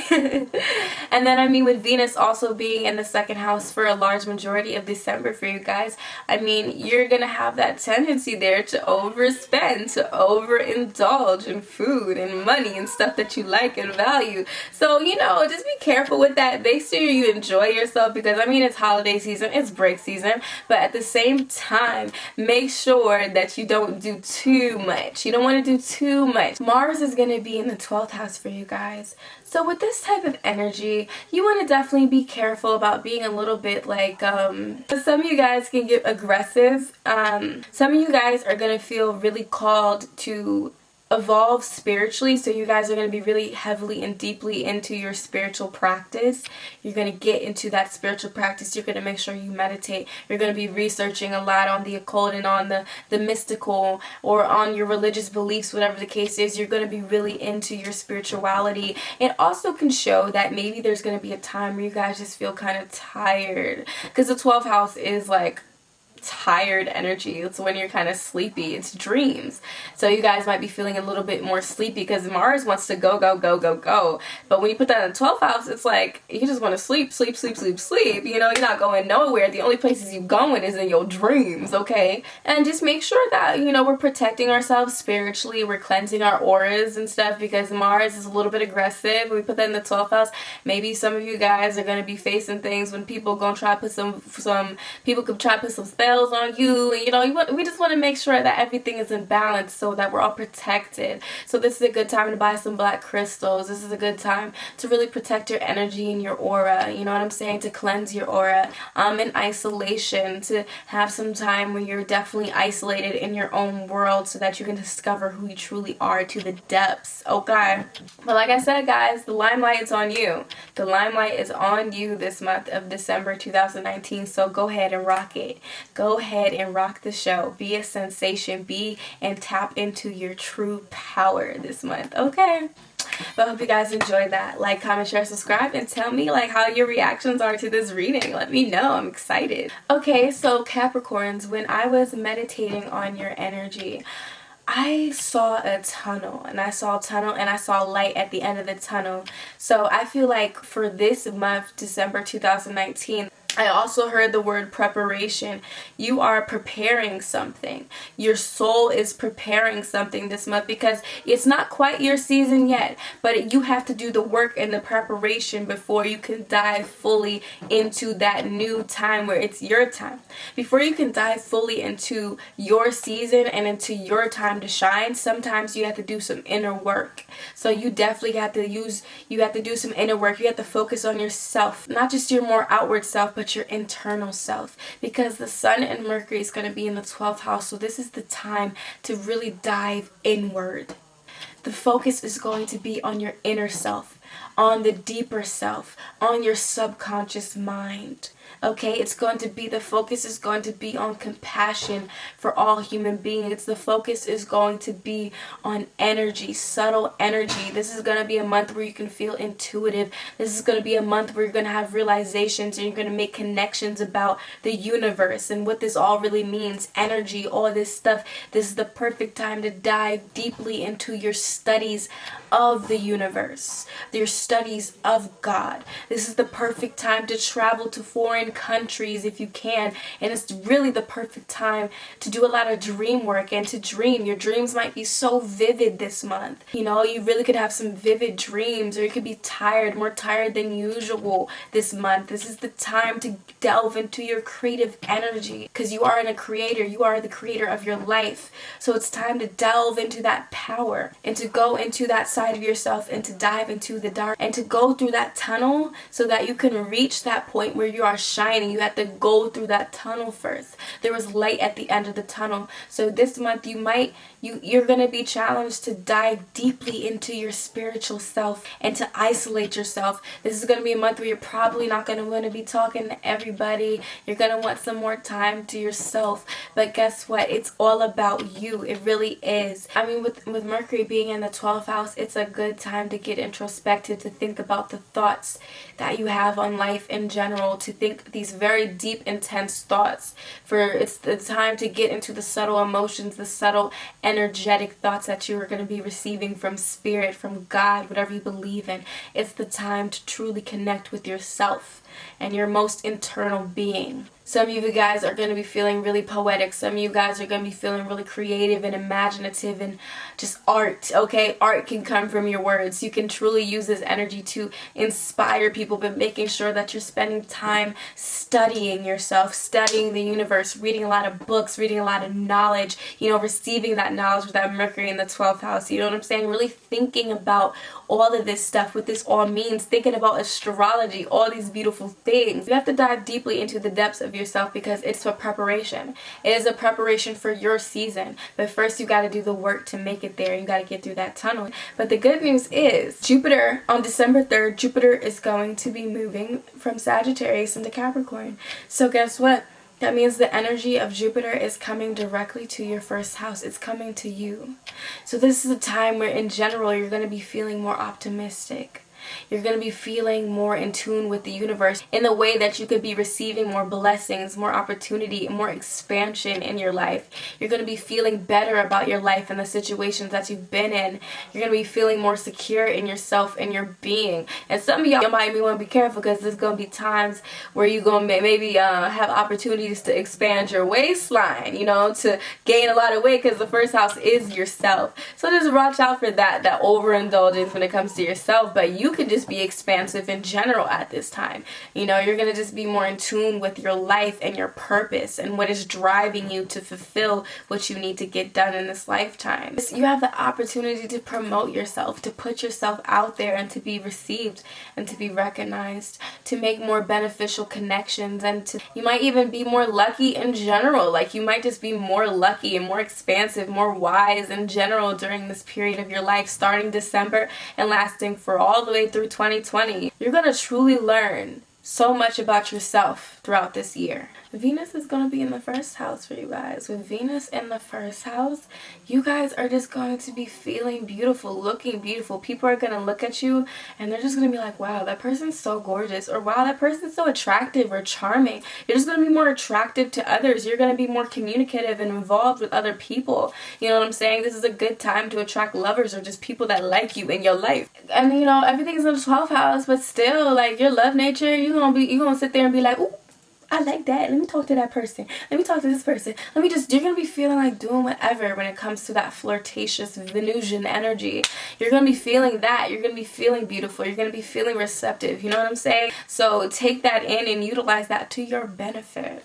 And then, with Venus also being in the second house for a large majority of December for you guys, you're going to have that tendency there to overspend, to overindulge in food and money and stuff that you like and value. So, just be careful with that. Make sure you enjoy yourself because, it's holiday season, it's break season, but at the same time, make sure that you don't do too much. You don't want to do too much. Mars is going to be in the 12th house for you guys. So with this type of energy, you want to definitely be careful about being a little bit like, some of you guys can get aggressive. Some of you guys are going to feel really called to evolve spiritually, so you guys are going to be really heavily and deeply into your spiritual practice. You're going to get into that spiritual practice. You're going to make sure you meditate. You're going to be researching a lot on the occult and on the mystical, or on your religious beliefs, whatever the case is. You're going to be really into your spirituality. It also can show that maybe there's going to be a time where you guys just feel kind of tired, because the 12th house is like tired energy. It's when you're kind of sleepy. It's dreams. So you guys might be feeling a little bit more sleepy because Mars wants to go, go, go, go, go. But when you put that in the 12th house, it's like you just want to sleep, sleep, sleep, sleep, sleep. You're not going nowhere. The only places you're going is in your dreams, okay? And just make sure that, we're protecting ourselves spiritually. We're cleansing our auras and stuff because Mars is a little bit aggressive. When we put that in the 12th house, maybe some of you guys are going to be facing things when people going to try to put some people could try to put some spells on you, and we just want to make sure that everything is in balance so that we're all protected. So this is a good time to buy some black crystals. This is a good time to really protect your energy and your aura, you know what I'm saying, to cleanse your aura. In isolation, to have some time where you're definitely isolated in your own world so that you can discover who you truly are to the depths, okay? But like I said, guys, the limelight is on you. The limelight is on you this month of December 2019, so go ahead and rock it. Go ahead and rock the show. Be a sensation. Be and tap into your true power this month. Okay. But I hope you guys enjoyed that. Like, comment, share, subscribe, and tell me how your reactions are to this reading. Let me know. I'm excited. Okay, so Capricorns, when I was meditating on your energy, I saw a tunnel, and I saw light at the end of the tunnel. So I feel like for this month, December 2019, I also heard the word preparation. You are preparing something. Your soul is preparing something this month because it's not quite your season yet, but you have to do the work and the preparation before you can dive fully into that new time where it's your time. Before you can dive fully into your season and into your time to shine, sometimes you have to do some inner work. So you definitely have to do some inner work. You have to focus on yourself, not just your more outward self, but your internal self, because the Sun and Mercury is going to be in the 12th house. So this is the time to really dive inward. The focus is going to be on your inner self, on the deeper self, on your subconscious mind. Okay, the focus is going to be on compassion for all human beings. The focus is going to be on energy, subtle energy. This is going to be a month where you can feel intuitive. This is going to be a month where you're going to have realizations and you're going to make connections about the universe and what this all really means, energy, all this stuff. This is the perfect time to dive deeply into your studies of the universe, your studies of God. This is the perfect time to travel to foreign countries if you can, and it's really the perfect time to do a lot of dream work and to dream. Your dreams might be so vivid this month. You really could have some vivid dreams, or you could be tired, more tired than usual this month. This is the time to delve into your creative energy, because you are a creator. You are the creator of your life. So it's time to delve into that power and to go into that side of yourself and to dive into the dark and to go through that tunnel so that you can reach that point where you are shining. You have to go through that tunnel first. There was light at the end of the tunnel. So this month you're going to be challenged to dive deeply into your spiritual self and to isolate yourself. This is going to be a month where you're probably not going to want to be talking to everybody. You're going to want some more time to yourself. But guess what? It's all about you. It really is. I mean, with Mercury being in the 12th house, it's a good time to get introspective, to think about the thoughts that you have on life in general, to think these very deep, intense thoughts. It's the time to get into the subtle emotions, the subtle energetic thoughts that you are going to be receiving from spirit, from God, whatever you believe in. It's the time to truly connect with yourself and your most internal being. Some of you guys are going to be feeling really poetic. Some of you guys are going to be feeling really creative and imaginative and just art, okay? Art can come from your words. You can truly use this energy to inspire people, but making sure that you're spending time studying yourself, studying the universe, reading a lot of books, reading a lot of knowledge, receiving that knowledge with that Mercury in the 12th house. You know what I'm saying? Really thinking about all of this stuff, what this all means, thinking about astrology, all these beautiful things. You have to dive deeply into the depths of yourself because it's a preparation. It is a preparation for your season. But first you got to do the work to make it there. You got to get through that tunnel. But the good news is Jupiter, on December 3rd, Jupiter is going to be moving from Sagittarius into Capricorn. So guess what? That means the energy of Jupiter is coming directly to your first house. It's coming to you. So this is a time where in general you're going to be feeling more optimistic. You're going to be feeling more in tune with the universe in the way that you could be receiving more blessings, more opportunity, more expansion in your life. You're going to be feeling better about your life and the situations that you've been in. You're going to be feeling more secure in yourself and your being. And some of y'all might want to be careful because there's going to be times where you're going to maybe have opportunities to expand your waistline, to gain a lot of weight, because the first house is yourself. So just watch out for that overindulgence when it comes to yourself. But you can just be expansive in general at this time. You're going to just be more in tune with your life and your purpose and what is driving you to fulfill what you need to get done in this lifetime. You have the opportunity to promote yourself, to put yourself out there and to be received and to be recognized, to make more beneficial connections, and you might even be more lucky in general. Like you might just be more lucky and more expansive, more wise in general during this period of your life, starting December and lasting for all the way through 2020. You're going to truly learn so much about yourself throughout this year. Venus is going to be in the first house for you guys. With Venus in the first house, you guys are just going to be feeling beautiful, looking beautiful. People are going to look at you and they're just going to be like, wow, that person's so gorgeous, or wow, that person's so attractive or charming. You're just going to be more attractive to others. You're going to be more communicative and involved with other people. You know what I'm saying? This is a good time to attract lovers or just people that like you in your life. And everything's in the 12th house, but still, like, your love nature, you're going to sit there and be like, ooh, I like that. Let me talk to that person. Let me talk to this person. You're going to be feeling like doing whatever when it comes to that flirtatious Venusian energy. You're going to be feeling that. You're going to be feeling beautiful. You're going to be feeling receptive. You know what I'm saying? So take that in and utilize that to your benefit.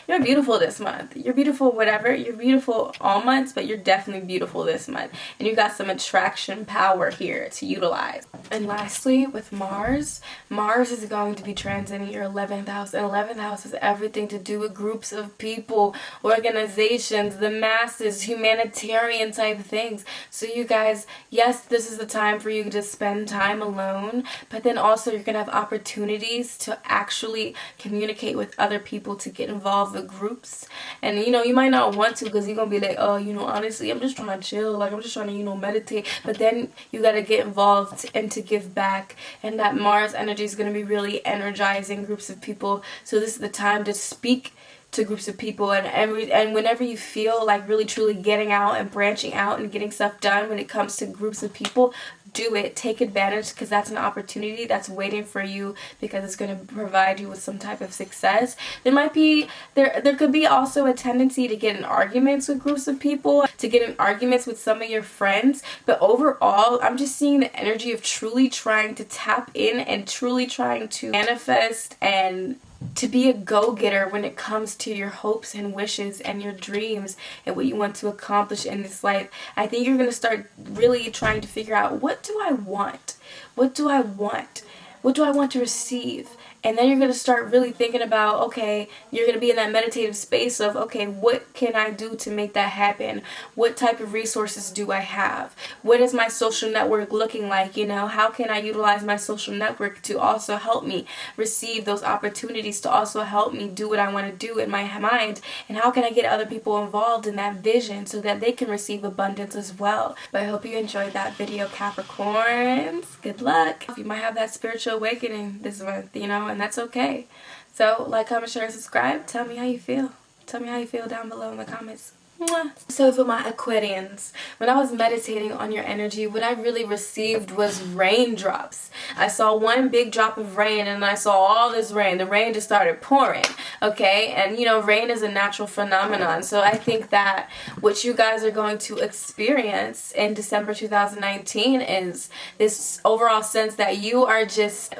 You're beautiful this month. You're beautiful whatever. You're beautiful all months, but you're definitely beautiful this month. And you got some attraction power here to utilize. And lastly, with Mars is going to be transiting your 11th house. And 11th house has everything to do with groups of people, organizations, the masses, humanitarian type things. So you guys, yes, this is the time for you to spend time alone, but then also you're going to have opportunities to actually communicate with other people, to get involved with groups. And you might not want to, because you're going to be like, oh, honestly, I'm just trying to chill. Like, I'm just trying to, meditate. But then you got to get involved and to give back. And that Mars energy is going to be really energizing groups of people. So this is the time to speak to groups of people, and whenever you feel like really truly getting out and branching out and getting stuff done when it comes to groups of people, do it. Take advantage, because that's an opportunity that's waiting for you, because it's going to provide you with some type of success. There could be also a tendency to get in arguments with groups of people, to get in arguments with some of your friends, but overall I'm just seeing the energy of truly trying to tap in and truly trying to manifest and to be a go-getter when it comes to your hopes and wishes and your dreams and what you want to accomplish in this life. I think you're going to start really trying to figure out, what do I want? What do I want? What do I want to receive? And then you're going to start really thinking about, okay, you're going to be in that meditative space of, okay, what can I do to make that happen? What type of resources do I have? What is my social network looking like? How can I utilize my social network to also help me receive those opportunities, to also help me do what I want to do in my mind? And how can I get other people involved in that vision so that they can receive abundance as well? But I hope you enjoyed that video, Capricorns. Good luck. You might have that spiritual awakening this month, and that's okay. So like, comment, share, and subscribe. Tell me how you feel. Tell me how you feel down below in the comments. Mwah. So for my Aquarians, when I was meditating on your energy, what I really received was raindrops. I saw one big drop of rain, and I saw all this rain. The rain just started pouring, okay? And rain is a natural phenomenon. So I think that what you guys are going to experience in December 2019 is this overall sense that you are just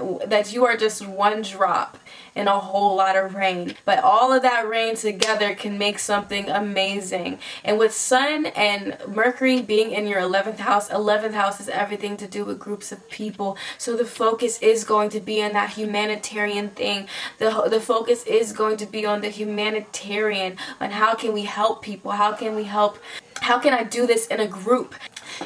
one drop in a whole lot of rain. But all of that rain together can make something amazing. And with Sun and Mercury being in your 11th house has everything to do with groups of people. So the focus is going to be on that humanitarian thing. The focus is going to be on the humanitarian, on how can we help people? How can I do this in a group?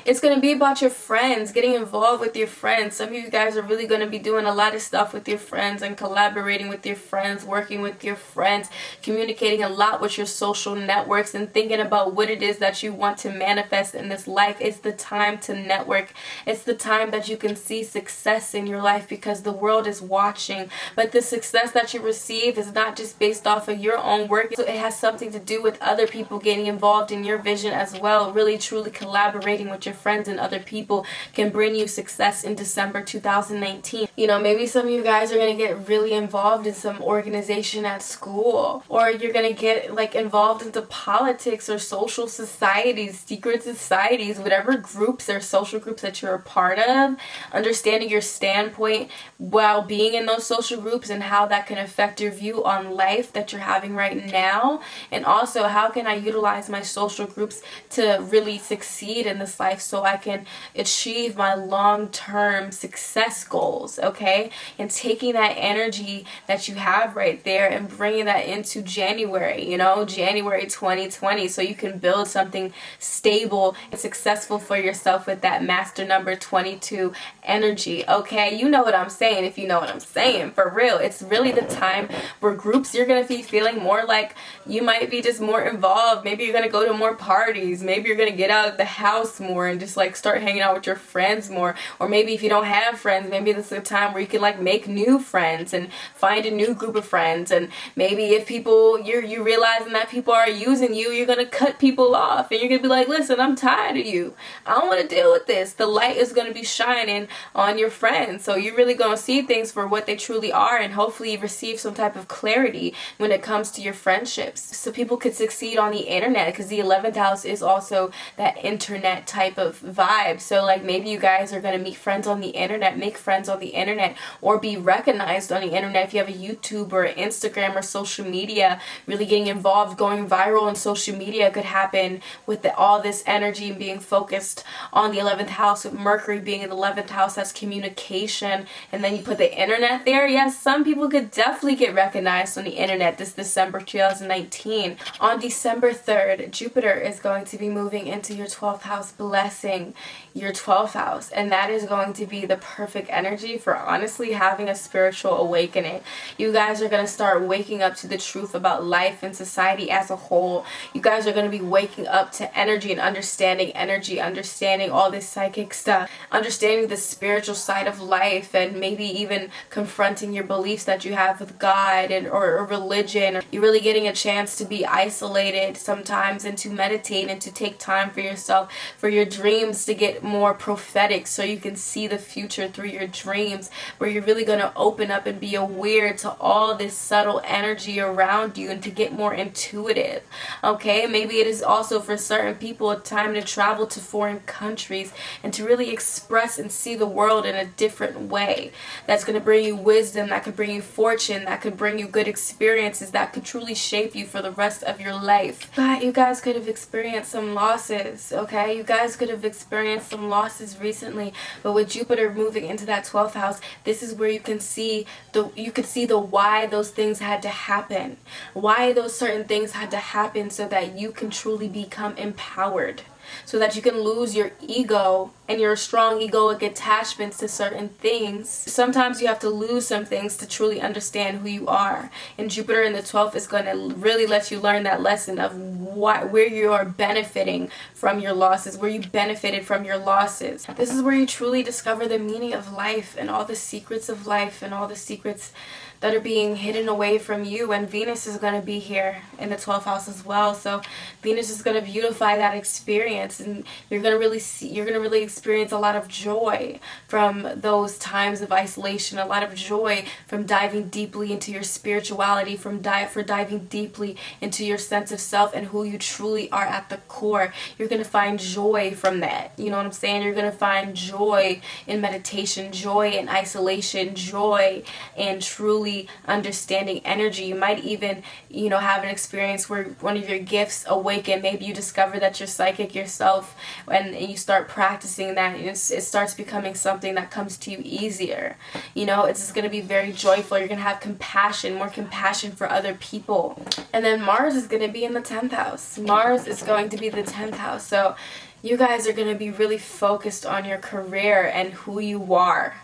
It's going to be about your friends, getting involved with your friends. Some of you guys are really going to be doing a lot of stuff with your friends and collaborating with your friends, working with your friends, communicating a lot with your social networks, and thinking about what it is that you want to manifest in this life. It's the time to network. It's the time that you can see success in your life, because the world is watching. But the success that you receive is not just based off of your own work. So it has something to do with other people getting involved in your vision as well. Really, truly collaborating with your friends and other people can bring you success in December 2019. Maybe some of you guys are going to get really involved in some organization at school, or you're going to get involved into politics or social societies, secret societies, whatever groups or social groups that you're a part of. Understanding your standpoint while being in those social groups and how that can affect your view on life that you're having right now. And also, how can I utilize my social groups to really succeed in this life so I can achieve my long-term success goals, okay? And taking that energy that you have right there and bringing that into January, January 2020, so you can build something stable and successful for yourself with that master number 22 energy, okay? You know what I'm saying, if you know what I'm saying, for real. It's really the time where groups, you're going to be feeling more like you might be just more involved. Maybe you're going to go to more parties. Maybe you're going to get out of the house more. more and just like start hanging out with your friends more. Or maybe if you don't have friends, maybe this is a time where you can like make new friends and find a new group of friends. And maybe if people, you're realizing that people are using you, you're gonna cut people off and you're gonna be like, listen, I'm tired of you. I don't want to deal with this. The light is gonna be shining on your friends, so you're really gonna see things for what they truly are, and hopefully you receive some type of clarity when it comes to your friendships, so people could succeed on the internet, because the 11th house is also that internet type of vibe. So like maybe you guys are gonna meet friends on the internet, make friends on the internet, or be recognized on the internet. If you have a YouTube or Instagram or social media, really getting involved, going viral on social media could happen with all this energy and being focused on the 11th house, with Mercury being in the 11th house. That's communication, and then you put the internet there. Yes, some people could definitely get recognized on the internet this December 2019. On December 3rd, Jupiter is going to be moving into your 12th house, blessing your 12th house, and that is going to be the perfect energy for honestly having a spiritual awakening. You guys are going to start waking up to the truth about life and society as a whole. You guys are going to be waking up to energy and understanding energy, understanding all this psychic stuff, understanding the spiritual side of life, and maybe even confronting your beliefs that you have with God or religion. You're really getting a chance to be isolated sometimes and to meditate and to take time for yourself, for your dreams to get more prophetic, so you can see the future through your dreams, where you're really going to open up and be aware to all this subtle energy around you and to get more intuitive. Okay, maybe it is also for certain people a time to travel to foreign countries and to really express and see the world in a different way. That's going to bring you wisdom, that could bring you fortune, that could bring you good experiences, that could truly shape you for the rest of your life. But you guys could have experienced some losses, okay? You guys could have experienced some losses recently, but with Jupiter moving into that 12th house, this is where you can see the why those things had to happen, why those certain things had to happen, so that you can truly become empowered, so that you can lose your ego and your strong egoic attachments to certain things. Sometimes you have to lose some things to truly understand who you are. And Jupiter in the 12th is going to really let you learn that lesson of where you are benefiting from your losses, where you benefited from your losses. This is where you truly discover the meaning of life and all the secrets of life and all the secrets that are being hidden away from you. And Venus is going to be here in the 12th house as well, so Venus is going to beautify that experience, and you're going to really experience a lot of joy from those times of isolation, a lot of joy from diving deeply into your spirituality, for diving deeply into your sense of self and who you truly are at the core. You're going to find joy from that. You know what I'm saying? You're going to find joy in meditation, joy in isolation, joy in truly understanding energy. You might even, have an experience where one of your gifts awaken. Maybe you discover that you're psychic yourself, and you start practicing that, and it starts becoming something that comes to you easier. It's just going to be very joyful. You're going to have compassion, more compassion for other people. And then Mars is going to be in the 10th house. Mars is going to be the 10th house. So you guys are going to be really focused on your career and who you are,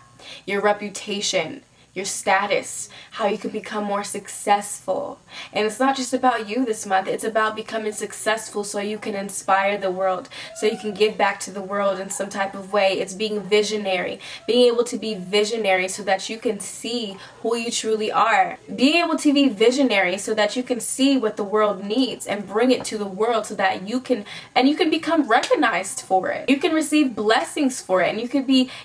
your reputation, your status, how you can become more successful. And it's not just about you this month, it's about becoming successful so you can inspire the world, so you can give back to the world in some type of way. It's being visionary, being able to be visionary so that you can see who you truly are, being able to be visionary so that you can see what the world needs and bring it to the world, so that you can become recognized for it. You can receive blessings for it, and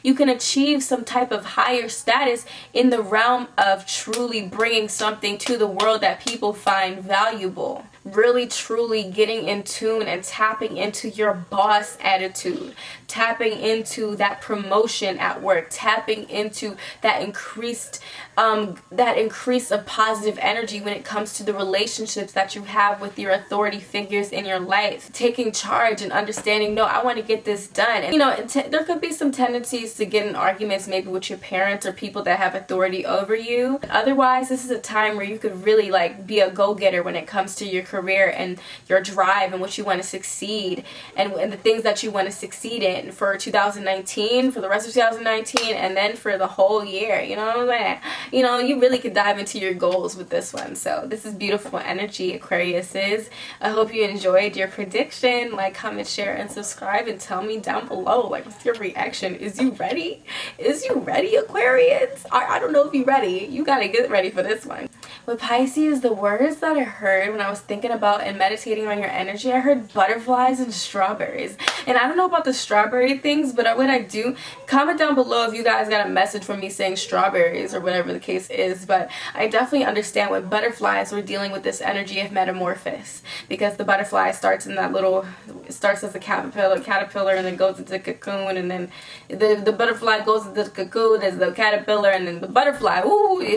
you can achieve some type of higher status in the realm of truly bringing something to the world that people find valuable. Really truly getting in tune and tapping into your boss attitude, tapping into that promotion at work, tapping into that increase of positive energy when it comes to the relationships that you have with your authority figures in your life. Taking charge and understanding, no, I want to get this done. And there could be some tendencies to get in arguments maybe with your parents or people that have authority authority over you. Otherwise, this is a time where you could really like be a go-getter when it comes to your career and your drive and what you want to succeed and the things that you want to succeed in for 2019, for the rest of 2019, and then for the whole year. You know what I'm saying? You know, you really could dive into your goals with this one. So this is beautiful energy, Aquariuses. I hope you enjoyed your prediction. Like, comment, share, and subscribe, and tell me down below, like, what's your reaction? Is you ready? Is you ready, Aquarius? I don't know if you're ready. You gotta get ready for this one. With Pisces, the words that I heard when I was thinking about and meditating on your energy, I heard butterflies and strawberries. And I don't know about the strawberry things, but what I do, comment down below if you guys got a message from me saying strawberries or whatever the case is. But I definitely understand with butterflies, we're dealing with this energy of metamorphosis, because the butterfly starts in that little, it starts as a caterpillar and then goes into cocoon, and then the butterfly goes into the cocoon as the caterpillar, and then the butterfly, ooh.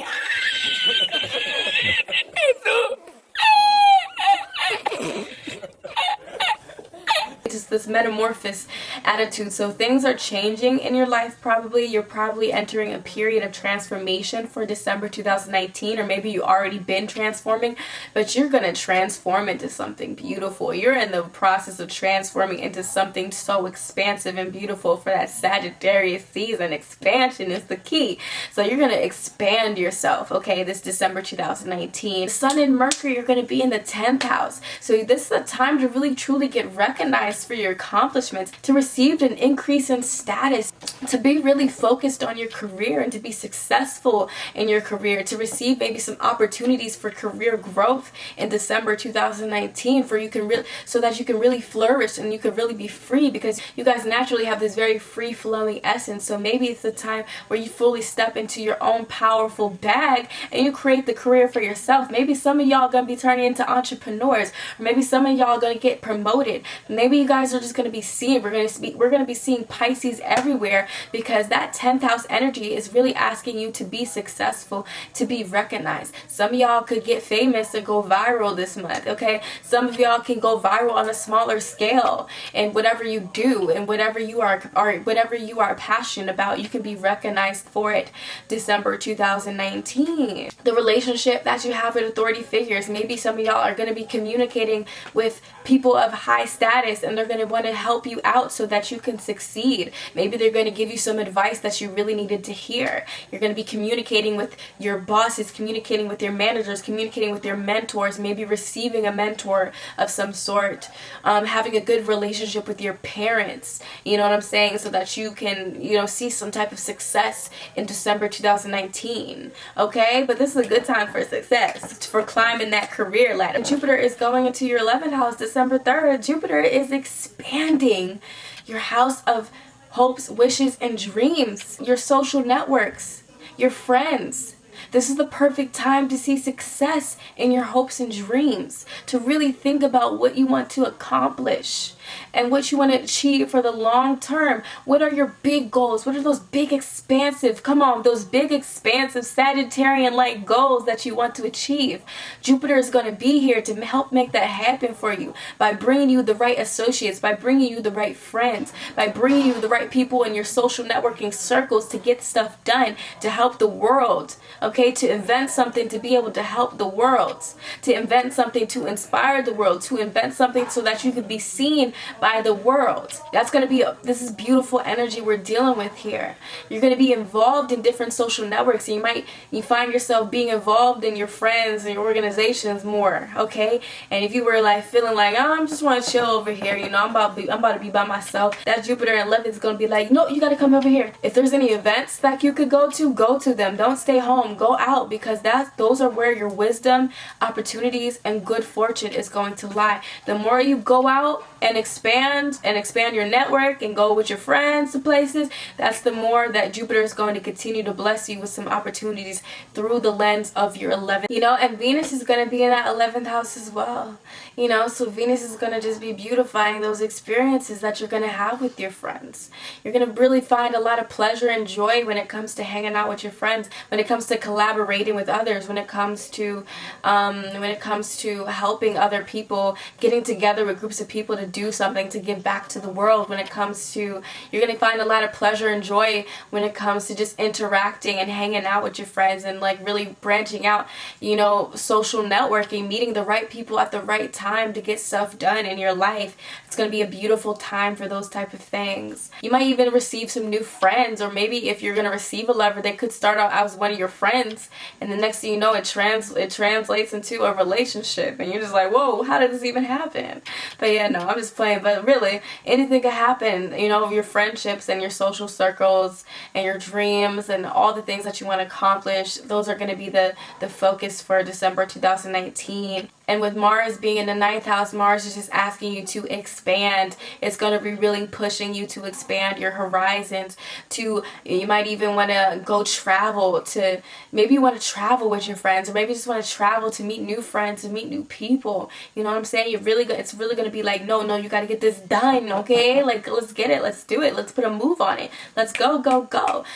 Just this metamorphosis attitude. So things are changing in your life. Probably you're probably entering a period of transformation for December 2019, or maybe you already been transforming, but you're gonna transform into something beautiful. You're in the process of transforming into something so expansive and beautiful for that Sagittarius season. Expansion is the key. So you're gonna expand yourself, okay, this December 2019. Sun and Mercury are gonna be in the 10th house. So this is a time to really truly get recognized for your accomplishments, to receive an increase in status, to be really focused on your career and to be successful in your career, to receive maybe some opportunities for career growth in December 2019, for you can really, so that you can really flourish and you can really be free, because you guys naturally have this very free flowing essence. So maybe it's the time where you fully step into your own powerful bag and you create the career for yourself. Maybe some of y'all gonna be turning into entrepreneurs, or maybe some of y'all gonna get promoted. Maybe you guys are just going to be seeing, we're going to be seeing Pisces everywhere, because that 10th house energy is really asking you to be successful, to be recognized. Some of y'all could get famous and go viral this month, okay? Some of y'all can go viral on a smaller scale, and whatever you do and whatever you are passionate about, you can be recognized for it December 2019. The relationship that you have with authority figures, maybe some of y'all are going to be communicating with people of high status, and they're going to want to help you out so that you can succeed. Maybe they're going to give you some advice that you really needed to hear. You're going to be communicating with your bosses, communicating with your managers, communicating with your mentors, maybe receiving a mentor of some sort, having a good relationship with your parents, you know what I'm saying, so that you can, you know, see some type of success in December 2019, okay? But this is a good time for success, for climbing that career ladder. Jupiter is going into your 11th house December 3rd. Jupiter is expanding your house of hopes, wishes, and dreams, your social networks, your friends. This is the perfect time to see success in your hopes and dreams, to really think about what you want to accomplish and what you want to achieve for the long term. What are your big goals? What are those big expansive, come on, those big expansive Sagittarian-like goals that you want to achieve? Jupiter is going to be here to help make that happen for you, by bringing you the right associates, by bringing you the right friends, by bringing you the right people in your social networking circles to get stuff done, to help the world, okay, to invent something to be able to help the world, to invent something to inspire the world, to invent something so that you can be seen by the world. That's going to be this is beautiful energy we're dealing with here. You're going to be involved in different social networks, and you find yourself being involved in your friends and your organizations more, okay? And if you were like feeling like, oh, I'm just want to chill over here, you know, I'm about to be by myself, that Jupiter in 11th is going to be like, no, you got to come over here. If there's any events that you could go to them. Don't stay home, go out, because those are where your wisdom, opportunities, and good fortune is going to lie. The more you go out and expand your network and go with your friends to places, that's the more that Jupiter is going to continue to bless you with some opportunities through the lens of your 11th, you know. And Venus is going to be in that 11th house as well, you know. So Venus is going to just be beautifying those experiences that you're going to have with your friends. You're going to really find a lot of pleasure and joy when it comes to hanging out with your friends, when it comes to collaborating with others, when it comes to helping other people, getting together with groups of people to do something to give back to the world when it comes to, you're going to find a lot of pleasure and joy when it comes to just interacting and hanging out with your friends and like really branching out, you know, social networking, meeting the right people at the right time to get stuff done in your life. It's going to be a beautiful time for those type of things. You might even receive some new friends, or maybe if you're going to receive a lover, they could start out as one of your friends, and the next thing you know, it translates into a relationship, and you're just like, whoa, how did this even happen? But yeah, no, I'm just playing. But really, anything could happen. You know, your friendships and your social circles and your dreams and all the things that you want to accomplish, those are going to be the focus for December 2019. And with Mars being in the 9th house, Mars is just asking you to expand. It's going to be really pushing you to expand your horizons. You might even want to go travel, to maybe you want to travel with your friends, or maybe you just want to travel to meet new friends and meet new people. You know what I'm saying? It's really going to be like, no, you got to get this done, okay? Like, let's get it. Let's do it. Let's put a move on it. Let's go.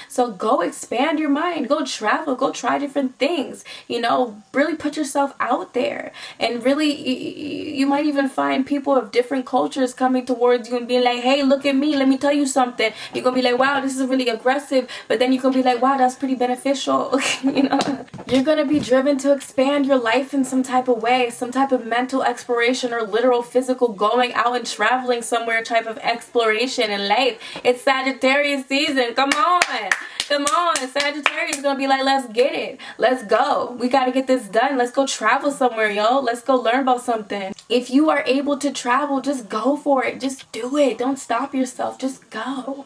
So go expand your mind. Go travel. Go try different things. You know, really put yourself out there. And really, you might even find people of different cultures coming towards you and being like, hey, look at me. Let me tell you something. You're going to be like, wow, this is really aggressive. But then you're going to be like, wow, that's pretty beneficial. You know, you're going to be driven to expand your life in some type of way, some type of mental exploration or literal physical going out and traveling somewhere type of exploration in life. It's Sagittarius season. Come on. Sagittarius is going to be like, let's get it. Let's go. We got to get this done. Let's go travel somewhere, yo. Let's go learn about something. If you are able to travel, just go for it. Just do it. Don't stop yourself. Just go.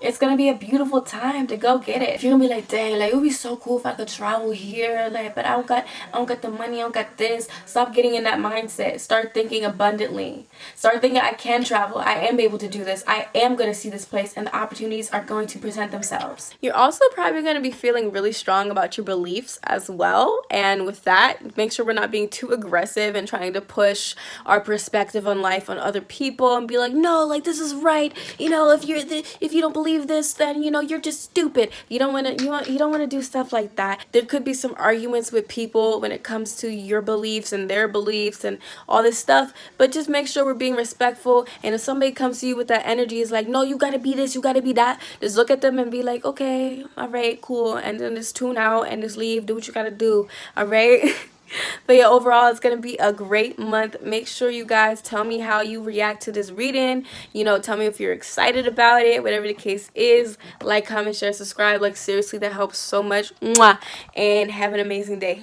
It's going to be a beautiful time to go get it. If you're going to be like, dang, like, it would be so cool if I could travel here, like, but I don't got the money, I don't got this. Stop getting in that mindset. Start thinking abundantly. Start thinking, I can travel. I am able to do this. I am going to see this place, and the opportunities are going to present themselves. You're also probably going to be feeling really strong about your beliefs as well. And with that, make sure we're not being too aggressive and trying to push our perspective on life on other people and be like, no, like, this is right. You know, if you don't believe this, then you know you're just stupid. You don't want to do stuff like that. There could be some arguments with people when it comes to your beliefs and their beliefs and all this stuff, but just make sure we're being respectful. And if somebody comes to you with that energy, is like, no, you gotta be this, you gotta be that, just look at them and be like, okay, all right, cool, and then just tune out and just leave. Do what you gotta do. All right. But yeah, overall, it's going to be a great month. Make sure you guys tell me how you react to this reading. You know, tell me if you're excited about it, whatever the case is. Like, comment, share, subscribe. Like, seriously, that helps so much. Mwah. And have an amazing day.